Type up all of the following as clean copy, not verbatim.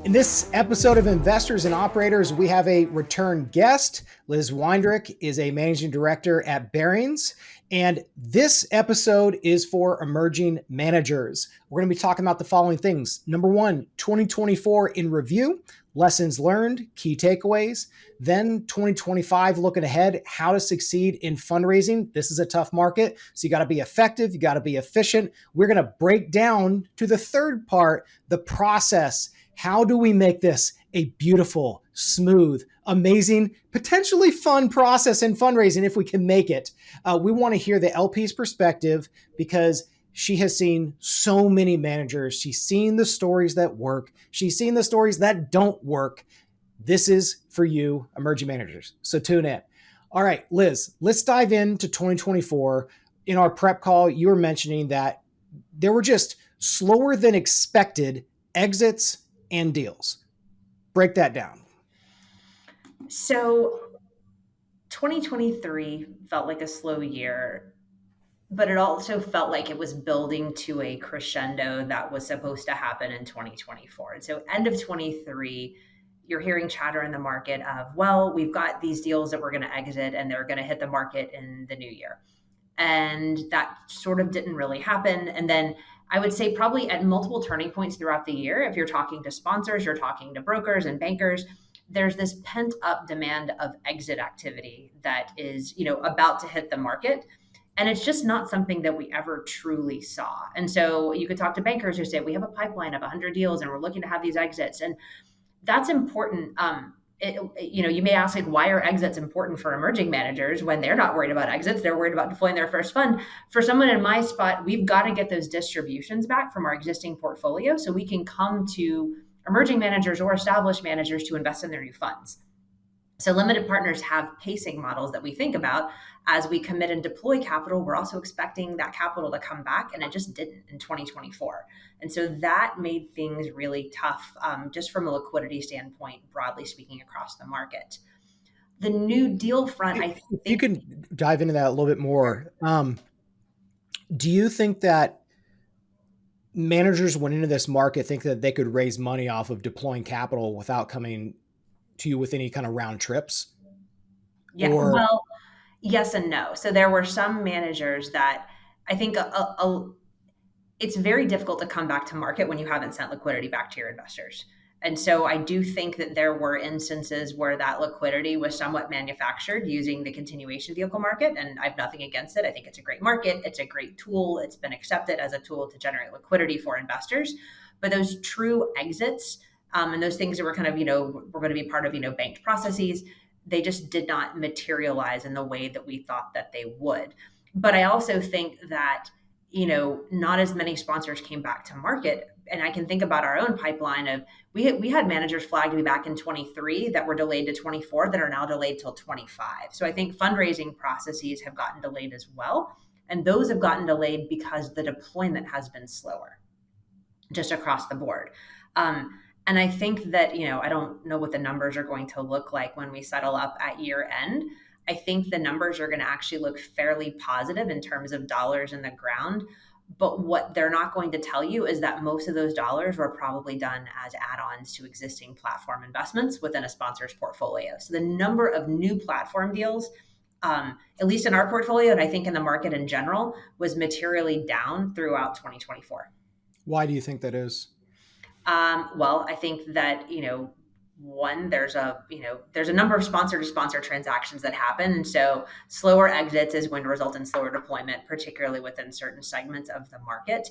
In this episode of Investors and Operators, we have a return guest. Liz Weindruch is a managing director at Barings. And this episode is for emerging managers. We're going to be talking about the following things. Number one, 2024 in review, lessons learned, key takeaways. Then 2025, looking ahead, how to succeed in fundraising. This is a tough market, so you got to be effective, you got to be efficient. We're going to break down to the third part, the process. How do we make this a beautiful, smooth, amazing, potentially fun process in fundraising if we can make it? We want to hear the LP's perspective because she has seen so many managers. She's seen the stories that work. She's seen the stories that don't work. This is for you, emerging managers. So tune in. All right, Liz, let's dive into 2024. In our prep call, you were mentioning that there were just slower than expected exits and deals. Break that down. So 2023 felt like a slow year, but it also felt like it was building to a crescendo that was supposed to happen in 2024. And so end of 23, you're hearing chatter in the market of, well, we've got these deals that we're going to exit and they're going to hit the market in the new year. And that sort of didn't really happen. And then I would say probably at multiple turning points throughout the year, if you're talking to sponsors, you're talking to brokers and bankers, there's this pent up demand of exit activity that is, about to hit the market. And it's just not something that we ever truly saw. And so you could talk to bankers who say, we have a pipeline of 100 deals and we're looking to have these exits. And that's important. You may ask, like, why are exits important for emerging managers when they're not worried about exits? They're worried about deploying their first fund. For someone in my spot, we've got to get those distributions back from our existing portfolio so we can come to emerging managers or established managers to invest in their new funds. So limited partners have pacing models that we think about as we commit and deploy capital. We're also expecting that capital to come back, and it just didn't in 2024. And so that made things really tough, just from a liquidity standpoint, broadly speaking, across the market. The new deal front, I think you can dive into that a little bit more. Do you think that managers went into this market think that they could raise money off of deploying capital without coming to you with any kind of round trips? Yeah, well, yes and no. So there were some managers that I think it's very difficult to come back to market when you haven't sent liquidity back to your investors. And so I do think that there were instances where that liquidity was somewhat manufactured using the continuation vehicle market. And I have nothing against it. I think it's a great market. It's a great tool. It's been accepted as a tool to generate liquidity for investors. But those true exits, and those things that were kind of, were going to be part of, banked processes, they just did not materialize in the way that we thought that they would. But I also think that, not as many sponsors came back to market. And I can think about our own pipeline of, we had managers flagged to be back in 23 that were delayed to 24 that are now delayed till 25. So I think fundraising processes have gotten delayed as well. And those have gotten delayed because the deployment has been slower, just across the board. And I think that, I don't know what the numbers are going to look like when we settle up at year end. I think the numbers are going to actually look fairly positive in terms of dollars in the ground. But what they're not going to tell you is that most of those dollars were probably done as add-ons to existing platform investments within a sponsor's portfolio. So the number of new platform deals, at least in our portfolio, and I think in the market in general, was materially down throughout 2024. Why do you think that is? Well, I think that, one, there's a number of sponsor to sponsor transactions that happen. And so slower exits is going to result in slower deployment, particularly within certain segments of the market.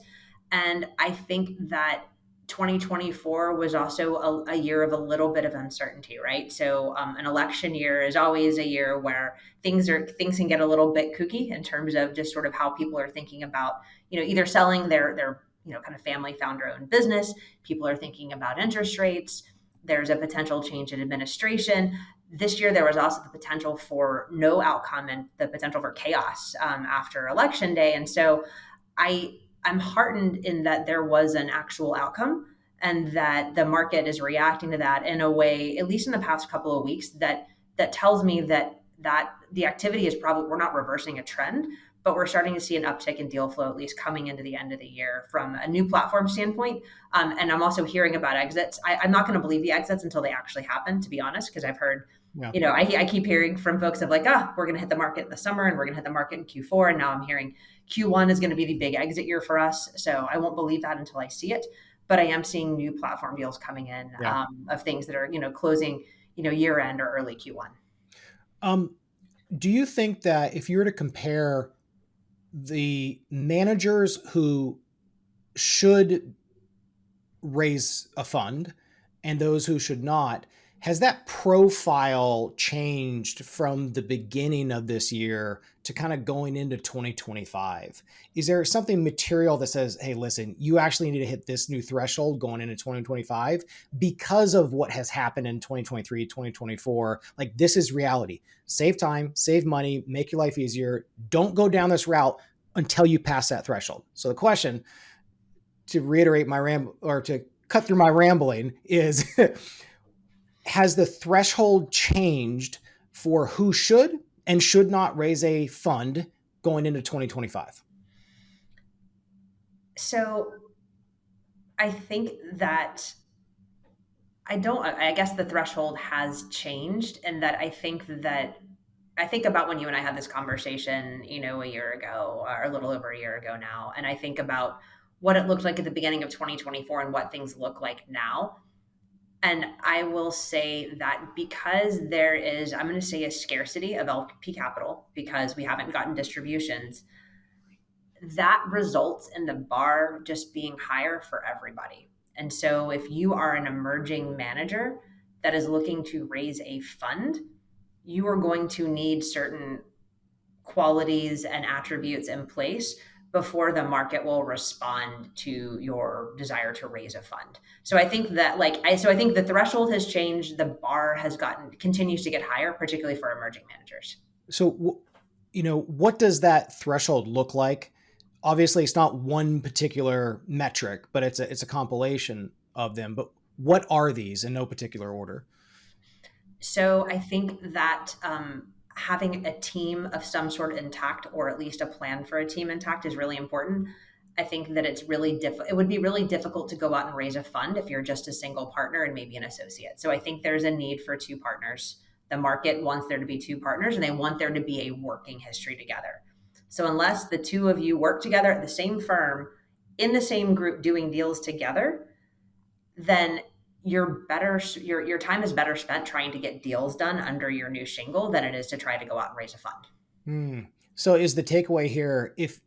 And I think that 2024 was also a year of a little bit of uncertainty, right? So an election year is always a year where things can get a little bit kooky in terms of just sort of how people are thinking about, either selling their kind of family founder-owned business. People are thinking about interest rates. There's a potential change in administration. This year, there was also the potential for no outcome and the potential for chaos after Election Day. And so I'm heartened in that there was an actual outcome and that the market is reacting to that in a way, at least in the past couple of weeks, that tells me that the activity is probably, we're not reversing a trend, but we're starting to see an uptick in deal flow, at least coming into the end of the year from a new platform standpoint. And I'm also hearing about exits. I'm not going to believe the exits until they actually happen, to be honest, because I've heard, Yeah. I keep hearing from folks of like, we're going to hit the market in the summer and we're going to hit the market in Q4. And now I'm hearing Q1 is going to be the big exit year for us. So I won't believe that until I see it. But I am seeing new platform deals coming in of things that are, closing, year end or early Q1. Do you think that if you were to compare the managers who should raise a fund and those who should not, has that profile changed from the beginning of this year to kind of going into 2025? Is there something material that says, hey, listen, you actually need to hit this new threshold going into 2025 because of what has happened in 2023, 2024? Like, this is reality. Save time, save money, make your life easier. Don't go down this route until you pass that threshold. So the question, to reiterate to cut through my rambling, is has the threshold changed for who should and should not raise a fund going into 2025? So I think that I guess the threshold has changed, and that I think about when you and I had this conversation, a year ago or a little over a year ago now. And I think about what it looked like at the beginning of 2024 and what things look like now. And I will say that because there is, I'm going to say, a scarcity of LP capital because we haven't gotten distributions, that results in the bar just being higher for everybody. And so if you are an emerging manager that is looking to raise a fund, you are going to need certain qualities and attributes in place before the market will respond to your desire to raise a fund. So I think that I think the threshold has changed, the bar continues to get higher, particularly for emerging managers. So, what does that threshold look like? Obviously, it's not one particular metric, but it's a compilation of them. But what are these in no particular order? So I think that having a team of some sort intact, or at least a plan for a team intact, is really important. I think that it would be really difficult to go out and raise a fund if you're just a single partner and maybe an associate. So I think there's a need for two partners. The market wants there to be two partners, and they want there to be a working history together. So unless the two of you work together at the same firm, in the same group, doing deals together, then your time is better spent trying to get deals done under your new shingle than it is to try to go out and raise a fund. So is the takeaway here, if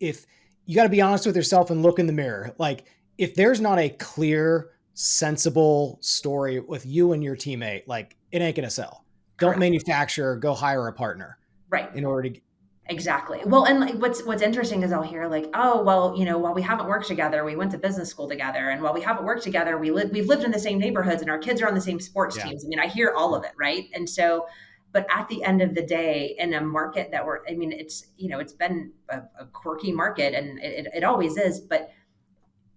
you got to be honest with yourself and look in the mirror, like if there's not a clear, sensible story with you and your teammate, like it ain't going to sell. Correct. Don't manufacture, go hire a partner. Right. In order to. Exactly. Well, and what's interesting is I'll hear like, oh, well, while we haven't worked together, we went to business school together, and while we haven't worked together, we've lived in the same neighborhoods, and our kids are on the same sports teams. I mean, I hear all of it, right? And so, but at the end of the day, in a market that it's been a quirky market, and it always is, but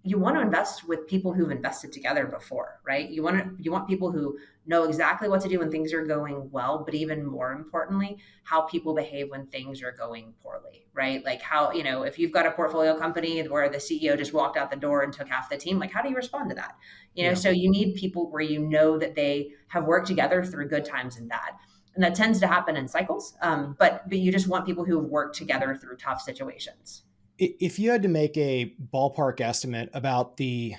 you want to invest with people who've invested together before, right? You want people who know exactly what to do when things are going well, but even more importantly, how people behave when things are going poorly, right? Like how, if you've got a portfolio company where the CEO just walked out the door and took half the team, like how do you respond to that? So you need people where that they have worked together through good times and bad. And that tends to happen in cycles. But you just want people who have worked together through tough situations. If you had to make a ballpark estimate about the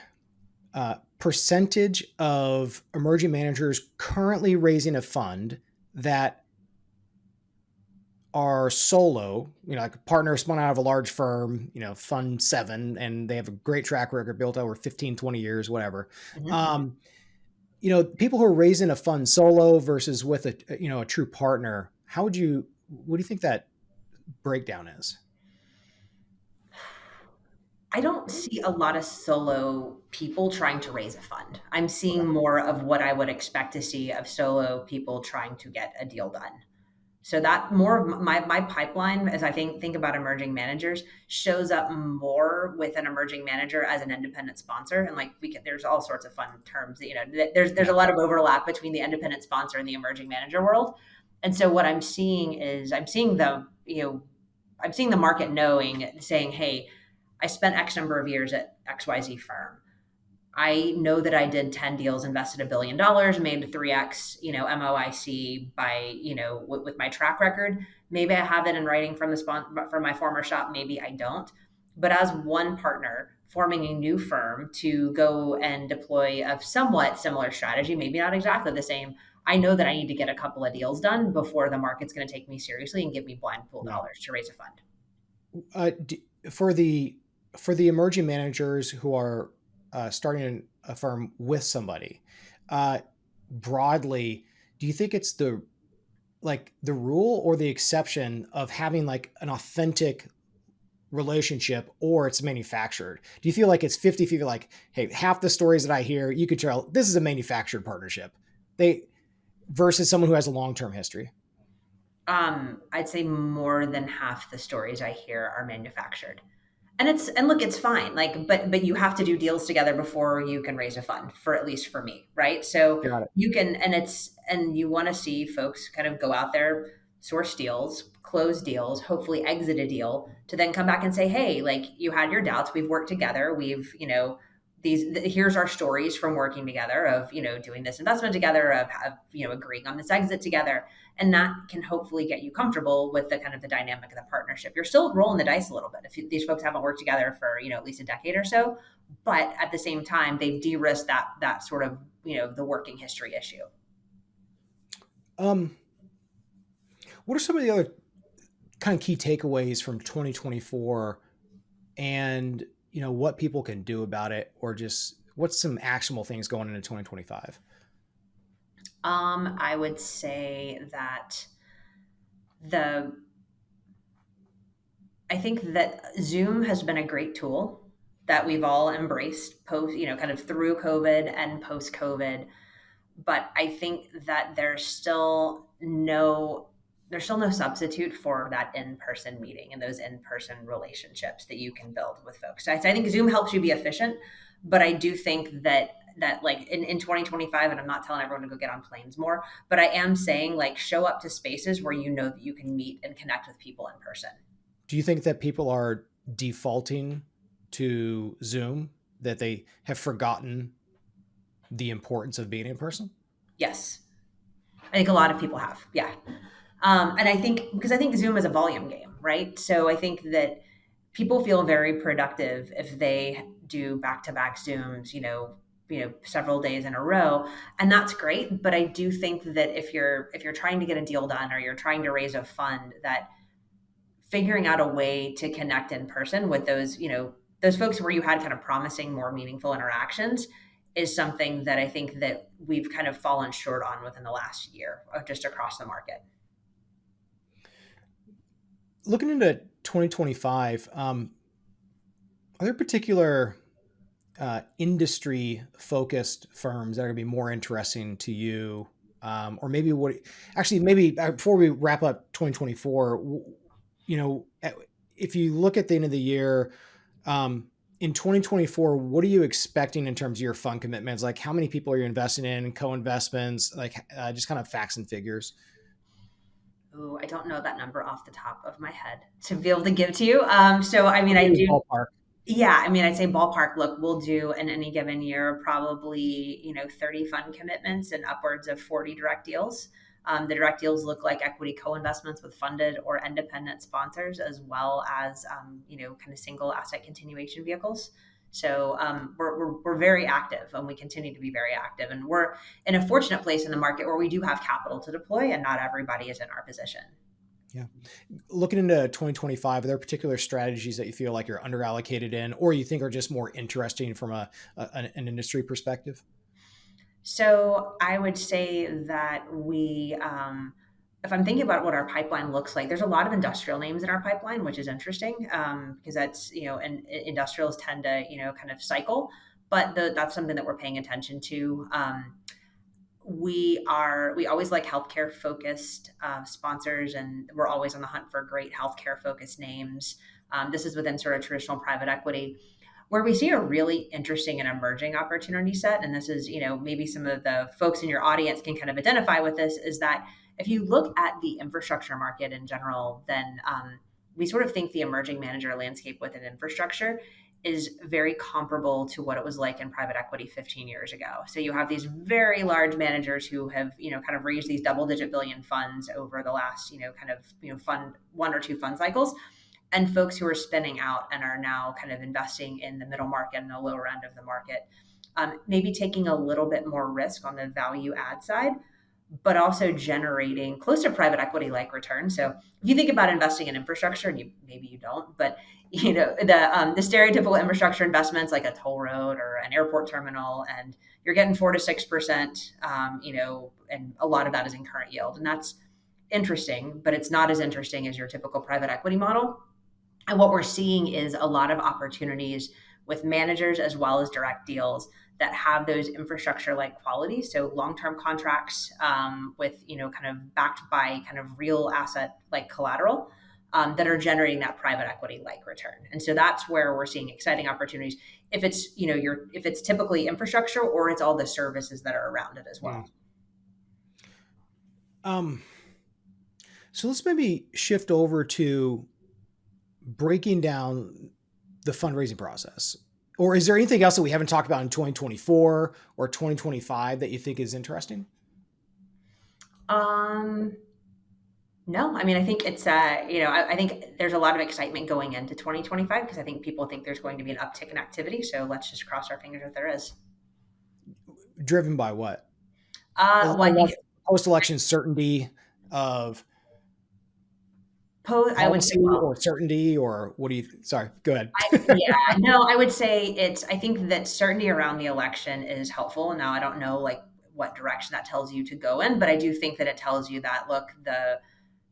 percentage of emerging managers currently raising a fund that are solo, like a partner spun out of a large firm, fund 7, and they have a great track record built over 15, 20 years, whatever. Mm-hmm. People who are raising a fund solo versus with a true partner, what do you think that breakdown is? I don't see a lot of solo people trying to raise a fund. I'm seeing more of what I would expect to see of solo people trying to get a deal done. So that more of my pipeline, as I think about emerging managers, shows up more with an emerging manager as an independent sponsor. And there's all sorts of fun terms, there's a lot of overlap between the independent sponsor and the emerging manager world. And so what I'm seeing is the, I'm seeing the market saying, hey, I spent X number of years at XYZ firm. I know that I did 10 deals, invested $1 billion, made 3x, MOIC by, with my track record. Maybe I have it in writing from my former shop. Maybe I don't. But as one partner forming a new firm to go and deploy a somewhat similar strategy, maybe not exactly the same, I know that I need to get a couple of deals done before the market's going to take me seriously and give me blind pool Yeah. dollars to raise a fund. For the emerging managers who are starting a firm with somebody, broadly, do you think it's the rule or the exception of having like an authentic relationship, or it's manufactured? Do you feel like it's 50-50, like, hey, half the stories that I hear, you could tell this is a manufactured partnership, they versus someone who has a long-term history? I'd say more than half the stories I hear are manufactured. And look, it's fine. Like, but you have to do deals together before you can raise a fund, for at least for me, right? So Got it. you can, and you want to see folks kind of go out there, source deals, close deals, hopefully exit a deal, to then come back and say, hey, like, you had your doubts, we've worked together, we've, here's our stories from working together of, doing this investment together, of agreeing on this exit together. And that can hopefully get you comfortable with the kind of the dynamic of the partnership. You're still rolling the dice a little bit if these folks haven't worked together for at least a decade or so, but at the same time they've de-risked that sort of the working history issue. What are some of the other kind of key takeaways from 2024, and what people can do about it, or just what's some actionable things going into 2025? I would say that I think that Zoom has been a great tool that we've all embraced kind of through COVID and post COVID. But I think that there's still no substitute for that in-person meeting and those in-person relationships that you can build with folks. So I think Zoom helps you be efficient, but I do think that like in 2025, and I'm not telling everyone to go get on planes more, but I am saying, like, show up to spaces where that you can meet and connect with people in person. Do you think that people are defaulting to Zoom, that they have forgotten the importance of being in person? Yes. I think a lot of people have. Yeah. And I think Zoom is a volume game, right? So I think that people feel very productive if they do back-to-back Zooms, several days in a row, and that's great. But I do think that if you're trying to get a deal done, or you're trying to raise a fund, that figuring out a way to connect in person with those folks where you had kind of promising, more meaningful interactions is something that I think that we've kind of fallen short on within the last year, just across the market. Looking into 2025, are there particular industry focused firms that are going to be more interesting to you? Or maybe before we wrap up 2024, if you look at the end of the year, in 2024, what are you expecting in terms of your fund commitments? Like, how many people are you investing in, co-investments, like just kind of facts and figures? Ooh, I don't know that number off the top of my head to be able to give to you. So, I mean, I Maybe do. ballpark. Yeah, I mean, I'd say ballpark. Look, we'll do in any given year probably 30 fund commitments and upwards of 40 direct deals. The direct deals look like equity co-investments with funded or independent sponsors, as well as kind of single asset continuation vehicles. So we're very active, and we continue to be very active. And we're in a fortunate place in the market where we do have capital to deploy, and not everybody is in our position. Yeah. Looking into 2025, are there particular strategies that you feel like you're underallocated in, or you think are just more interesting from an industry perspective? So I would say that if I'm thinking about what our pipeline looks like, there's a lot of industrial names in our pipeline, which is interesting, because that's, and industrials tend to, kind of cycle, but that's something that we're paying attention to. We always like healthcare focused sponsors, and we're always on the hunt for great healthcare focused names. This is within sort of traditional private equity. Where we see a really interesting and emerging opportunity set, and this is, maybe some of the folks in your audience can kind of identify with this, is that if you look at the infrastructure market in general, then we sort of think the emerging manager landscape within infrastructure is very comparable to what it was like in private equity 15 years ago. So you have these very large managers who have, kind of raised these double digit billion funds over the last, fund one or two fund cycles, and folks who are spinning out and are now kind of investing in the middle market and the lower end of the market, maybe taking a little bit more risk on the value add side, but also generating close to private equity like returns. So if you think about investing in infrastructure, and maybe you don't, but the stereotypical infrastructure investments like a toll road or an airport terminal, and you're getting 4 to 6%, and a lot of that is in current yield, and that's interesting, but it's not as interesting as your typical private equity model. And what we're seeing is a lot of opportunities with managers as well as direct deals that have those infrastructure like qualities. So long-term contracts, with, kind of backed by kind of real asset like collateral, that are generating that private equity like return. And so that's where we're seeing exciting opportunities. If it's, if it's typically infrastructure, or it's all the services that are around it as well. So let's maybe shift over to breaking down the fundraising process. Or is there anything else that we haven't talked about in 2024 or 2025 that you think is interesting? No, I mean, I think it's, I think there's a lot of excitement going into 2025 because I think people think there's going to be an uptick in activity. So let's just cross our fingers that there is. Driven by what? Well, I think post-election certainty of I would say, or certainty, or what do you, sorry, go ahead. I would say I think that certainty around the election is helpful. Now, I don't know like what direction that tells you to go in, but I do think that it tells you that, look, the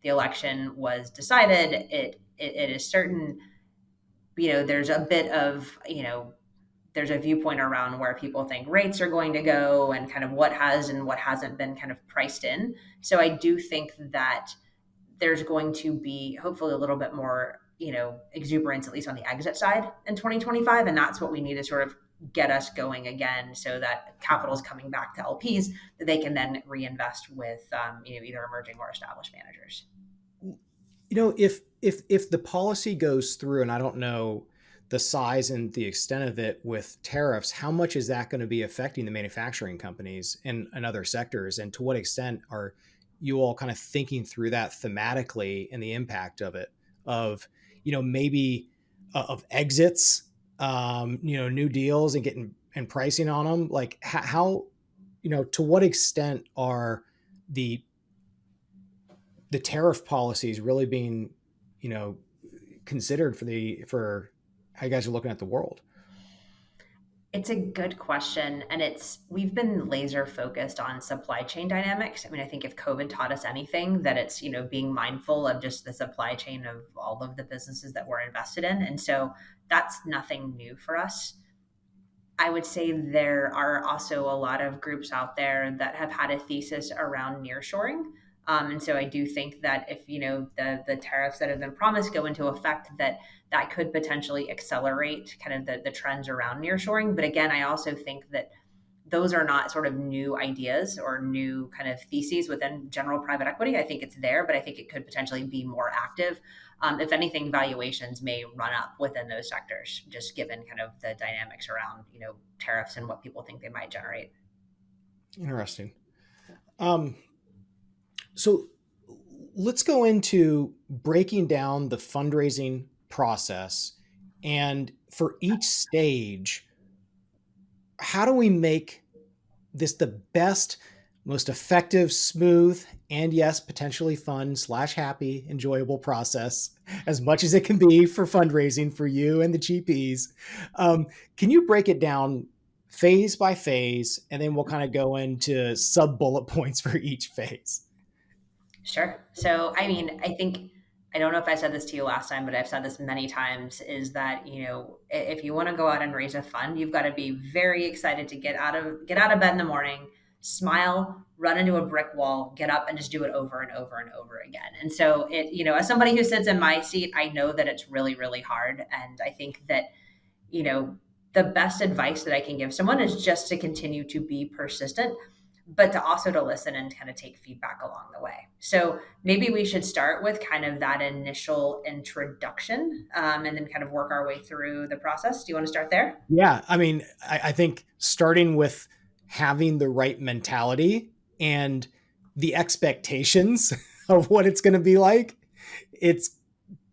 election was decided. It is certain, there's a bit of, there's a viewpoint around where people think rates are going to go and kind of what has and what hasn't been kind of priced in. So I do think that there's going to be hopefully a little bit more, exuberance, at least on the exit side in 2025. And that's what we need to sort of get us going again, so that capital is coming back to LPs that they can then reinvest with, either emerging or established managers. If the policy goes through, and I don't know the size and the extent of it with tariffs, how much is that going to be affecting the manufacturing companies and other sectors? And to what extent are you all kind of thinking through that thematically and the impact of it, of, maybe of exits, new deals and getting and pricing on them? Like how, to what extent are the tariff policies really being, considered for how you guys are looking at the world? It's a good question. And we've been laser focused on supply chain dynamics. I mean, I think if COVID taught us anything, that it's, being mindful of just the supply chain of all of the businesses that we're invested in. And so that's nothing new for us. I would say there are also a lot of groups out there that have had a thesis around nearshoring. And so I do think that if, the tariffs that have been promised go into effect, that could potentially accelerate kind of the trends around nearshoring. But again, I also think that those are not sort of new ideas or new kind of theses within general private equity. I think it's there, but I think it could potentially be more active. If anything, valuations may run up within those sectors, just given kind of the dynamics around, tariffs and what people think they might generate. Interesting. So let's go into breaking down the fundraising process. And for each stage, how do we make this the best, most effective, smooth, and yes, potentially fun / happy, enjoyable process as much as it can be for fundraising for you and the GPs? Can you break it down phase by phase, and then we'll kind of go into sub bullet points for each phase? Sure. So, I mean, I don't know if I said this to you last time, but I've said this many times, is that, if you want to go out and raise a fund, you've got to be very excited to get out of bed in the morning, smile, run into a brick wall, get up and just do it over and over and over again. And so as somebody who sits in my seat, I know that it's really, really hard. And I think that, the best advice that I can give someone is just to continue to be persistent. but to also to listen and kind of take feedback along the way. So maybe we should start with kind of that initial introduction, and then kind of work our way through the process. Do you want to start there? Yeah. I mean, I think starting with having the right mentality and the expectations of what it's going to be like, it's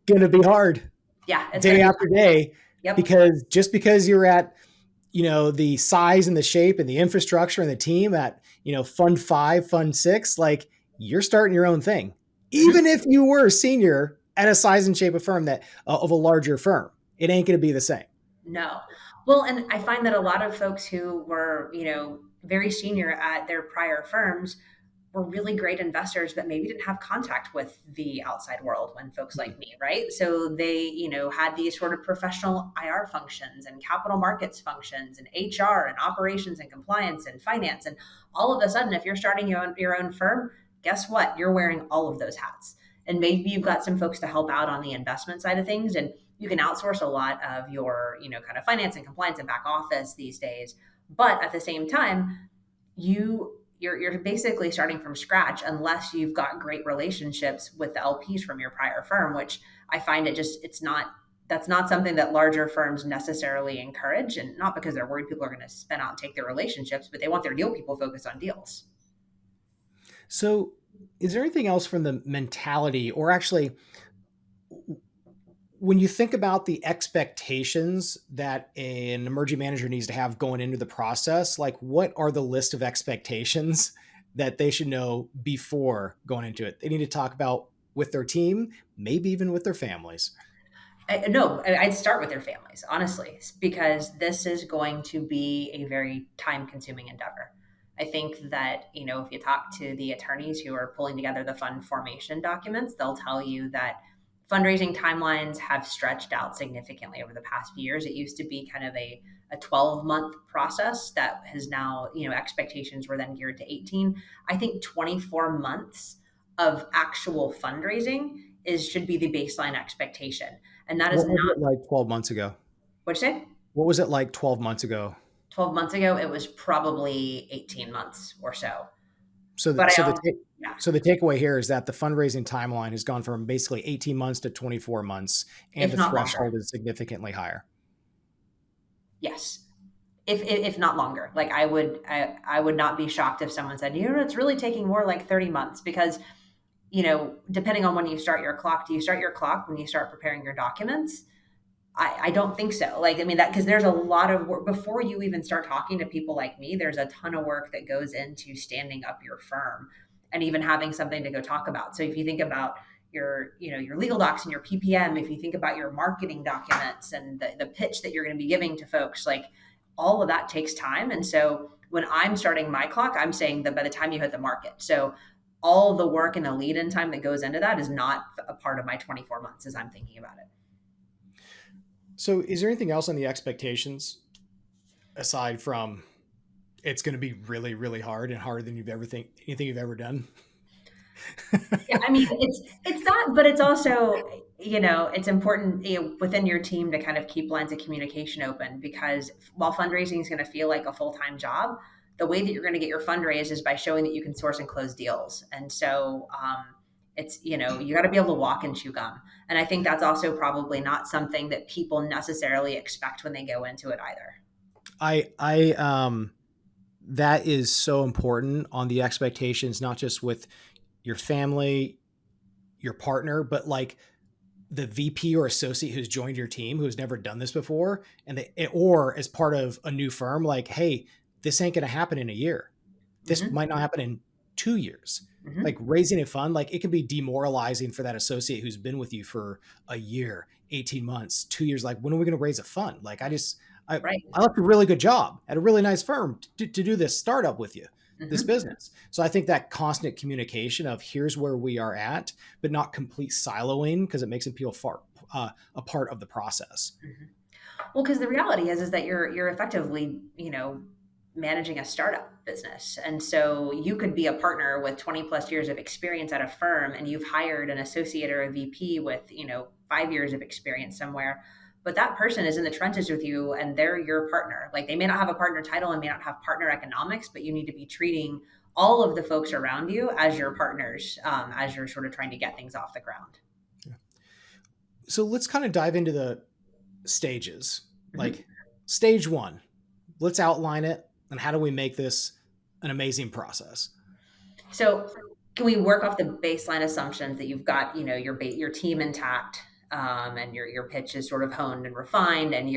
going to be hard Yeah, it's going day to be after fun. day, Yep. because just because you're at, the size and the shape and the infrastructure and the team at, fund five, fund six, like you're starting your own thing. Even Mhm. if you were a senior at a size and shape of firm of a larger firm, it ain't going to be the same. No. Well, and I find that a lot of folks who were, very senior at their prior firms were really great investors, but maybe didn't have contact with the outside world when folks like me, right? So they, had these sort of professional IR functions and capital markets functions and HR and operations and compliance and finance. And all of a sudden, if you're starting your own firm, guess what? You're wearing all of those hats. And maybe you've got some folks to help out on the investment side of things. And you can outsource a lot of your, kind of finance and compliance and back office these days. But at the same time, you're basically starting from scratch unless you've got great relationships with the LPs from your prior firm, which I find it's not that's not something that larger firms necessarily encourage, and not because they're worried people are going to spin out and take their relationships, but they want their deal people focused on deals. So, is there anything else from the mentality, or actually, when you think about the expectations that an emerging manager needs to have going into the process, like what are the list of expectations that they should know before going into it? They need to talk about with their team, maybe even with their families. No, I'd start with their families, honestly, because this is going to be a very time consuming endeavor. I think that, if you talk to the attorneys who are pulling together the fund formation documents, they'll tell you that fundraising timelines have stretched out significantly over the past few years. It used to be kind of a 12-month process that has now, expectations were then geared to 18. I think 24 months of actual fundraising should be the baseline expectation. And that is What was not it like 12 months ago? what you say. What was it like 12 months ago? 12 months ago, it was probably 18 months or so. So, But the, I so the also, ta- yeah, so the takeaway here is that the fundraising timeline has gone from basically 18 months to 24 months, and if the not longer. threshold is significantly higher. Yes. If not longer. Like I would not be shocked if someone said, it's really taking more like 30 months because, depending on when you start your clock, do you start your clock when you start preparing your documents? I don't think so. Like, I mean, that because there's a lot of work before you even start talking to people like me. There's a ton of work that goes into standing up your firm and even having something to go talk about. So if you think about your legal docs and your PPM, if you think about your marketing documents and the pitch that you're going to be giving to folks, like all of that takes time. And so when I'm starting my clock, I'm saying that by the time you hit the market. So all the work and the lead in time that goes into that is not a part of my 24 months as I'm thinking about it. So, is there anything else on the expectations aside from it's going to be really, really hard and harder than anything you've ever done? Yeah, I mean, it's that, but it's also, it's important, within your team to kind of keep lines of communication open because while fundraising is going to feel like a full-time job, the way that you're going to get your fundraise is by showing that you can source and close deals. And so, it's, you got to be able to walk and chew gum. And I think that's also probably not something that people necessarily expect when they go into it either. I that is so important on the expectations, not just with your family, your partner, but like the VP or associate who's joined your team who's never done this before, or as part of a new firm, like, hey, this ain't going to happen in a year. This Hmm. might not happen in 2 years. Like Hmm. raising a fund, like it can be demoralizing for that associate who's been with you for a year, 18 months, 2 years. Like, when are we going to raise a fund? Like, Right. I left a really good job at a really nice firm to do this startup with you, this Hmm. business. So I think that constant communication of here's where we are at, but not complete siloing because it makes them feel far a part of the process. Hmm. Well, because the reality is that you're effectively, managing a startup business. And so you could be a partner with 20 plus years of experience at a firm and you've hired an associate or a VP with, 5 years of experience somewhere. But that person is in the trenches with you and they're your partner. Like they may not have a partner title and may not have partner economics, but you need to be treating all of the folks around you as your partners, as you're sort of trying to get things off the ground. So let's kind of dive into the stages. Mm-hmm. Like stage one, let's outline it, and how do we make this an amazing process? So can we work off the baseline assumptions that you've got, your team intact, and your pitch is sort of honed and refined, and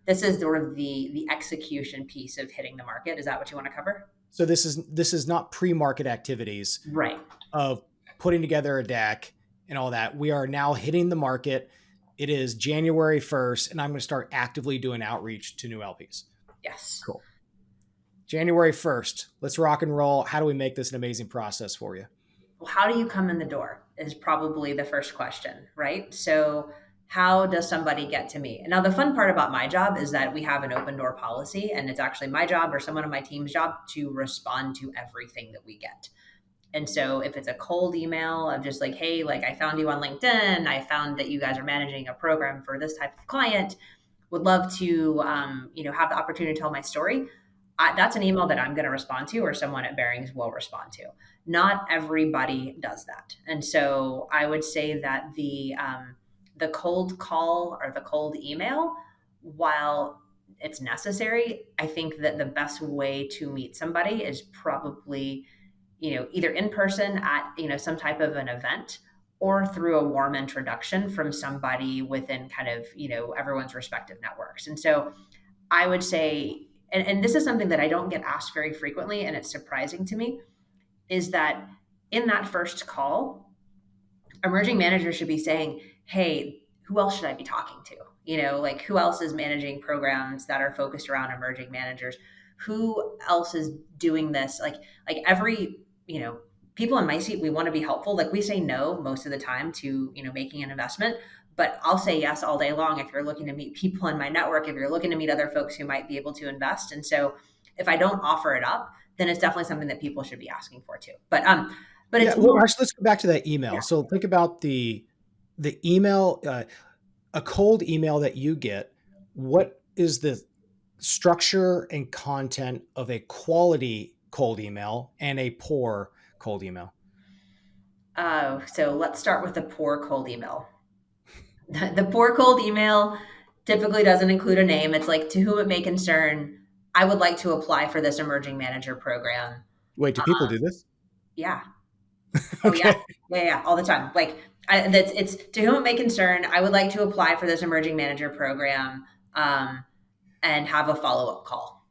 this is sort of the execution piece of hitting the market. Is that what you want to cover? So this is not pre-market activities Right. of putting together a deck and all that. We are now hitting the market. It is January 1st, and I'm going to start actively doing outreach to new LPs. Yes. Cool. January 1st, let's rock and roll. How do we make this an amazing process for you? Well, how do you come in the door is probably the first question, right? So how does somebody get to me? And now the fun part about my job is that we have an open door policy, and it's actually my job or someone on my team's job to respond to everything that we get. And so if it's a cold email of just like, hey, like I found you on LinkedIn, I found that you guys are managing a program for this type of client, would love to, have the opportunity to tell my story. That's an email that I'm going to respond to, or someone at Barings will respond to. Not everybody does that, and so I would say that the cold call or the cold email, while it's necessary, I think that the best way to meet somebody is probably, either in person at some type of an event, or through a warm introduction from somebody within kind of everyone's respective networks. And so I would say, and this is something that I don't get asked very frequently, and it's surprising to me, is that in that first call, emerging managers should be saying, hey, who else should I be talking to? Like who else is managing programs that are focused around emerging managers? Who else is doing this? Like every, people in my seat, we want to be helpful. Like we say no most of the time to, making an investment, but I'll say yes all day long if you're looking to meet people in my network, if you're looking to meet other folks who might be able to invest. And so if I don't offer it up, then it's definitely something that people should be asking for too. But Yeah, it's well, more, actually, let's go back to that email. yeah. So think about the email, a cold email that you get. What is the structure and content of a quality cold email and a poor cold email? So let's start with the poor cold email. The poor cold email typically doesn't include a name. It's like, to whom it may concern, I would like to apply for this emerging manager program. Wait, do people do this? Yeah. Oh yeah. Okay. Yeah, all the time. Like it's to whom it may concern, I would like to apply for this emerging manager program, and have a follow-up call,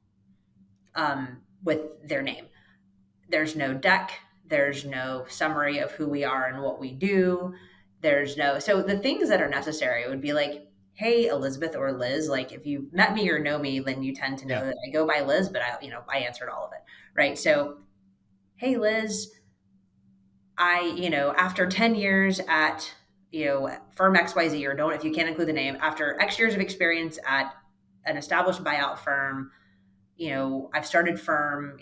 with their name. There's no deck. There's no summary of who we are and what we do. So the things that are necessary would be like, hey, Elizabeth or Liz, like if you met me or know me, then you tend to know Yeah. that I go by Liz, but I answered all of it. Right. So, hey, Liz, after 10 years at, firm XYZ, or don't, if you can't include the name, after X years of experience at an established buyout firm, I've started firm,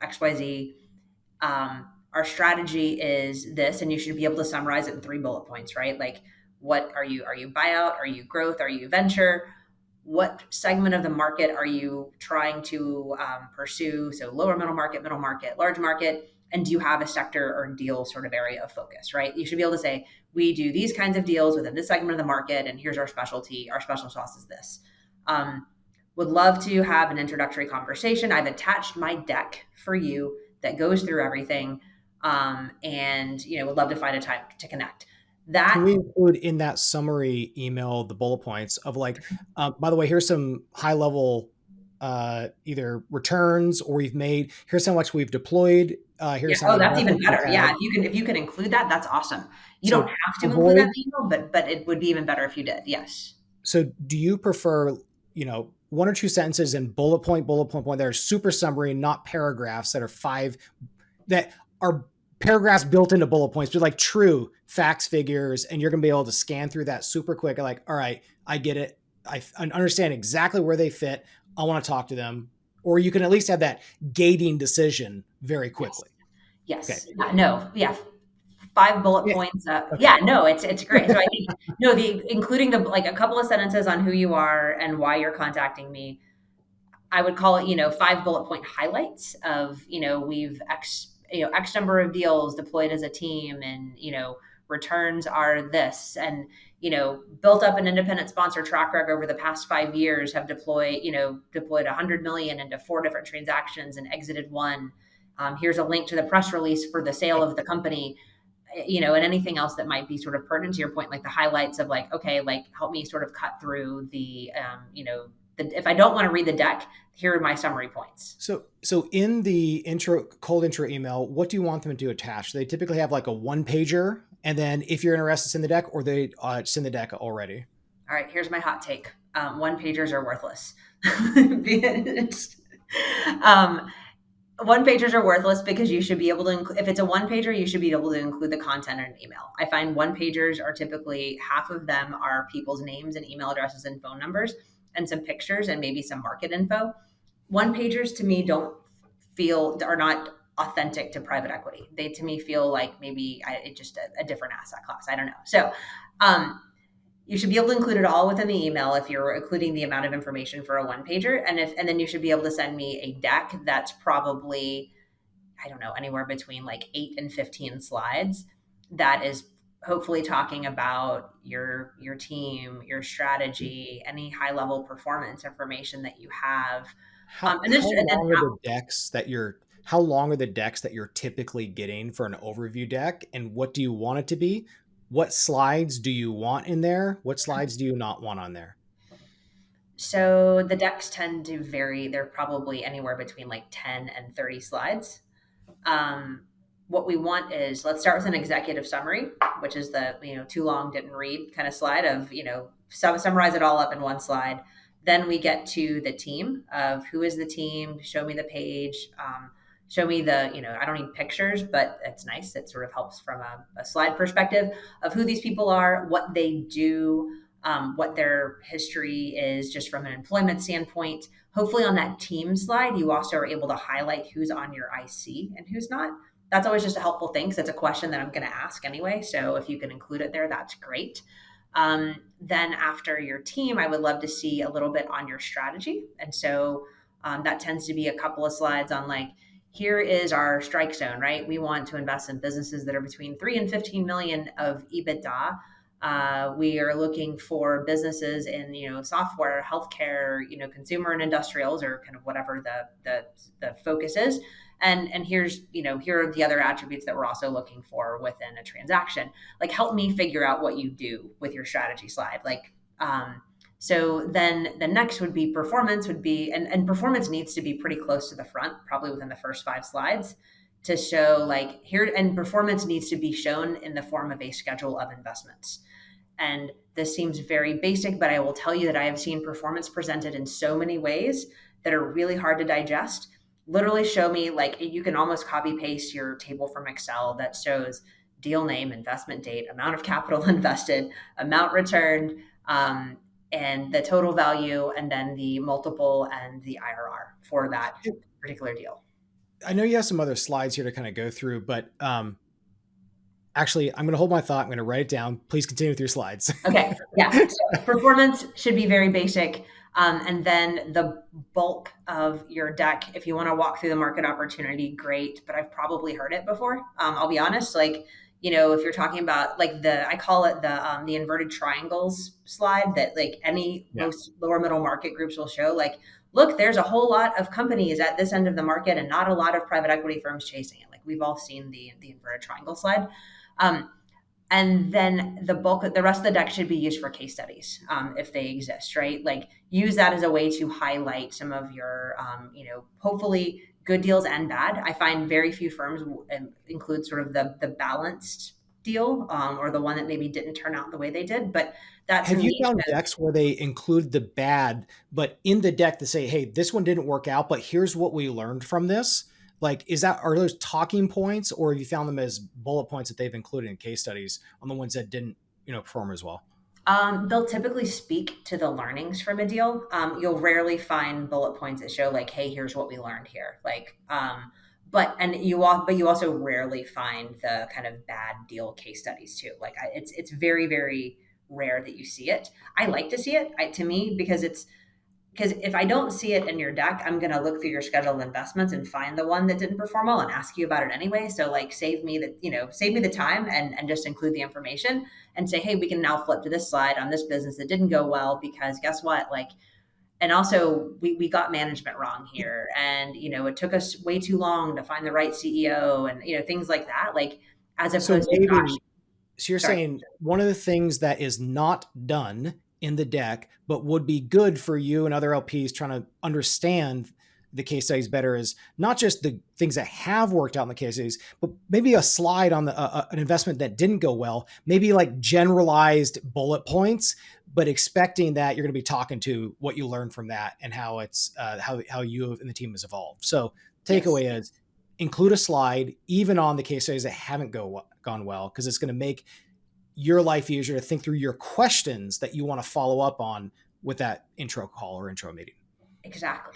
XYZ. Our strategy is this, and you should be able to summarize it in 3 bullet points, right? Like, what are you? Are you buyout? Are you growth? Are you venture? What segment of the market are you trying to pursue? So lower middle market, large market. And do you have a sector or deal sort of area of focus, right? You should be able to say, we do these kinds of deals within this segment of the market, and here's our specialty. Our special sauce is this. Would love to have an introductory conversation. I've attached my deck for you that goes through everything, and would love to find a time to connect. Can That we include in that summary email the bullet points of like, by the way, here's some high level either returns or we've made. Here's how much we've deployed. Yeah. Here's how Oh, many that's even investments we've better. had. Yeah, if you can include that, that's awesome. You don't So have to include that avoid. in the email, but it would be even better if you did. Yes. So do you prefer, one or two sentences in bullet point that are super summary, not paragraphs that are that are paragraphs built into bullet points, but like true facts, figures, and you're going to be able to scan through that super quick. Like, all right, I get it. I understand exactly where they fit. I want to talk to them. Or you can at least have that gating decision very Yes. quickly. Okay. Yes. No. Yeah. 5 bullet Yeah. points. Okay. Yeah. No. It's great. So I think, no, including the like a couple of sentences on who you are and why you're contacting me. I would call it, 5 bullet point highlights of, we've X number of deals deployed as a team, and, returns are this, and, built up an independent sponsor track record over the past 5 years, have deployed 100 million into 4 different transactions and exited one. Here's a link to the press release for the sale of the company, and anything else that might be sort of pertinent to your point, like the highlights of like, okay, like help me sort of cut through if I don't want to read the deck, here are my summary points. So in the cold intro email, what do you want them to attach? They typically have like a 1-pager, and then if you're interested in the deck, or they send the deck already. All right, here's my hot take. 1-pagers are worthless. 1-pagers are worthless because you should be able to, if it's a 1-pager, you should be able to include the content in an email. I find 1-pagers are typically, half of them are people's names and email addresses and phone numbers and some pictures and maybe some market info. 1-pagers to me are not authentic to private equity. They to me feel like maybe just a different asset class. I don't know. So you should be able to include it all within the email if you're including the amount of information for a 1-pager. And then you should be able to send me a deck that's probably, I don't know, anywhere between like 8 and 15 slides that is hopefully talking about your team, your strategy, any high level performance information that you have. How long are the decks that you're typically getting for an overview deck, and what do you want it to be? What slides do you want in there? What slides do you not want on there? So the decks tend to vary. They're probably anywhere between like 10 and 30 slides. What we want is, let's start with an executive summary, which is the, too long, didn't read kind of slide of, summarize it all up in one slide. Then we get to the team of who is the team, show me the page, show me the, I don't need pictures, but it's nice. It sort of helps from a slide perspective of who these people are, what they do, what their history is just from an employment standpoint. Hopefully on that team slide, you also are able to highlight who's on your IC and who's not. That's always just a helpful thing because it's a question that I'm going to ask anyway. So if you can include it there, that's great. Then after your team, I would love to see a little bit on your strategy. And so that tends to be a couple of slides on like, here is our strike zone, right? We want to invest in businesses that are between 3 and 15 million of EBITDA. We are looking for businesses in, software, healthcare, consumer and industrials, or kind of whatever the focus is. And here's, here are the other attributes that we're also looking for within a transaction. Like, help me figure out what you do with your strategy slide. Like, so then the next would be performance and performance needs to be pretty close to the front, probably within the first 5 slides, to show like here, and performance needs to be shown in the form of a schedule of investments. And this seems very basic, but I will tell you that I have seen performance presented in so many ways that are really hard to digest. Literally show me, like, you can almost copy paste your table from Excel that shows deal name, investment date, amount of capital invested, amount returned, and the total value, and then the multiple and the IRR for that particular deal. I know you have some other slides here to kind of go through, but actually, I'm going to hold my thought. I'm going to write it down. Please continue with your slides. Okay. Yeah. So performance should be very basic. And then the bulk of your deck, if you want to walk through the market opportunity, great. But I've probably heard it before. I'll be honest. Like, if you're talking about like I call it the inverted triangles slide that like most lower middle market groups will show. Like, look, there's a whole lot of companies at this end of the market and not a lot of private equity firms chasing it. Like, we've all seen the inverted triangle slide. And then the rest of the deck should be used for case studies if they exist, right? Like, use that as a way to highlight some of your, hopefully good deals and bad. I find very few firms include sort of the balanced deal or the one that maybe didn't turn out the way they did. But that's have you found decks where they include the bad, but in the deck to say, hey, this one didn't work out, but here's what we learned from this? Like, are those talking points, or have you found them as bullet points that they've included in case studies on the ones that didn't, perform as well? They'll typically speak to the learnings from a deal. You'll rarely find bullet points that show like, hey, here's what we learned here. Like, but you also rarely find the kind of bad deal case studies too. Like, it's very, very rare that you see it. I like to see it, to me, because because if I don't see it in your deck, I'm going to look through your schedule of investments and find the one that didn't perform well and ask you about it anyway. So like save me the time and just include the information and say, hey, we can now flip to this slide on this business that didn't go well because guess what? Like, and also we got management wrong here. And, it took us way too long to find the right CEO and, things like that. Like, as So opposed to, gosh, maybe, so you're sorry. saying one of the things that is not done in the deck, but would be good for you and other LPs trying to understand the case studies better is not just the things that have worked out in the case studies, but maybe a slide on an investment that didn't go well, maybe like generalized bullet points, but expecting that you're going to be talking to what you learned from that and how it's how you and the team has evolved. So Yes, takeaway is include a slide even on the case studies that haven't gone well, because it's going to make your life easier to think through your questions that you want to follow up on with that intro call or intro meeting. exactly.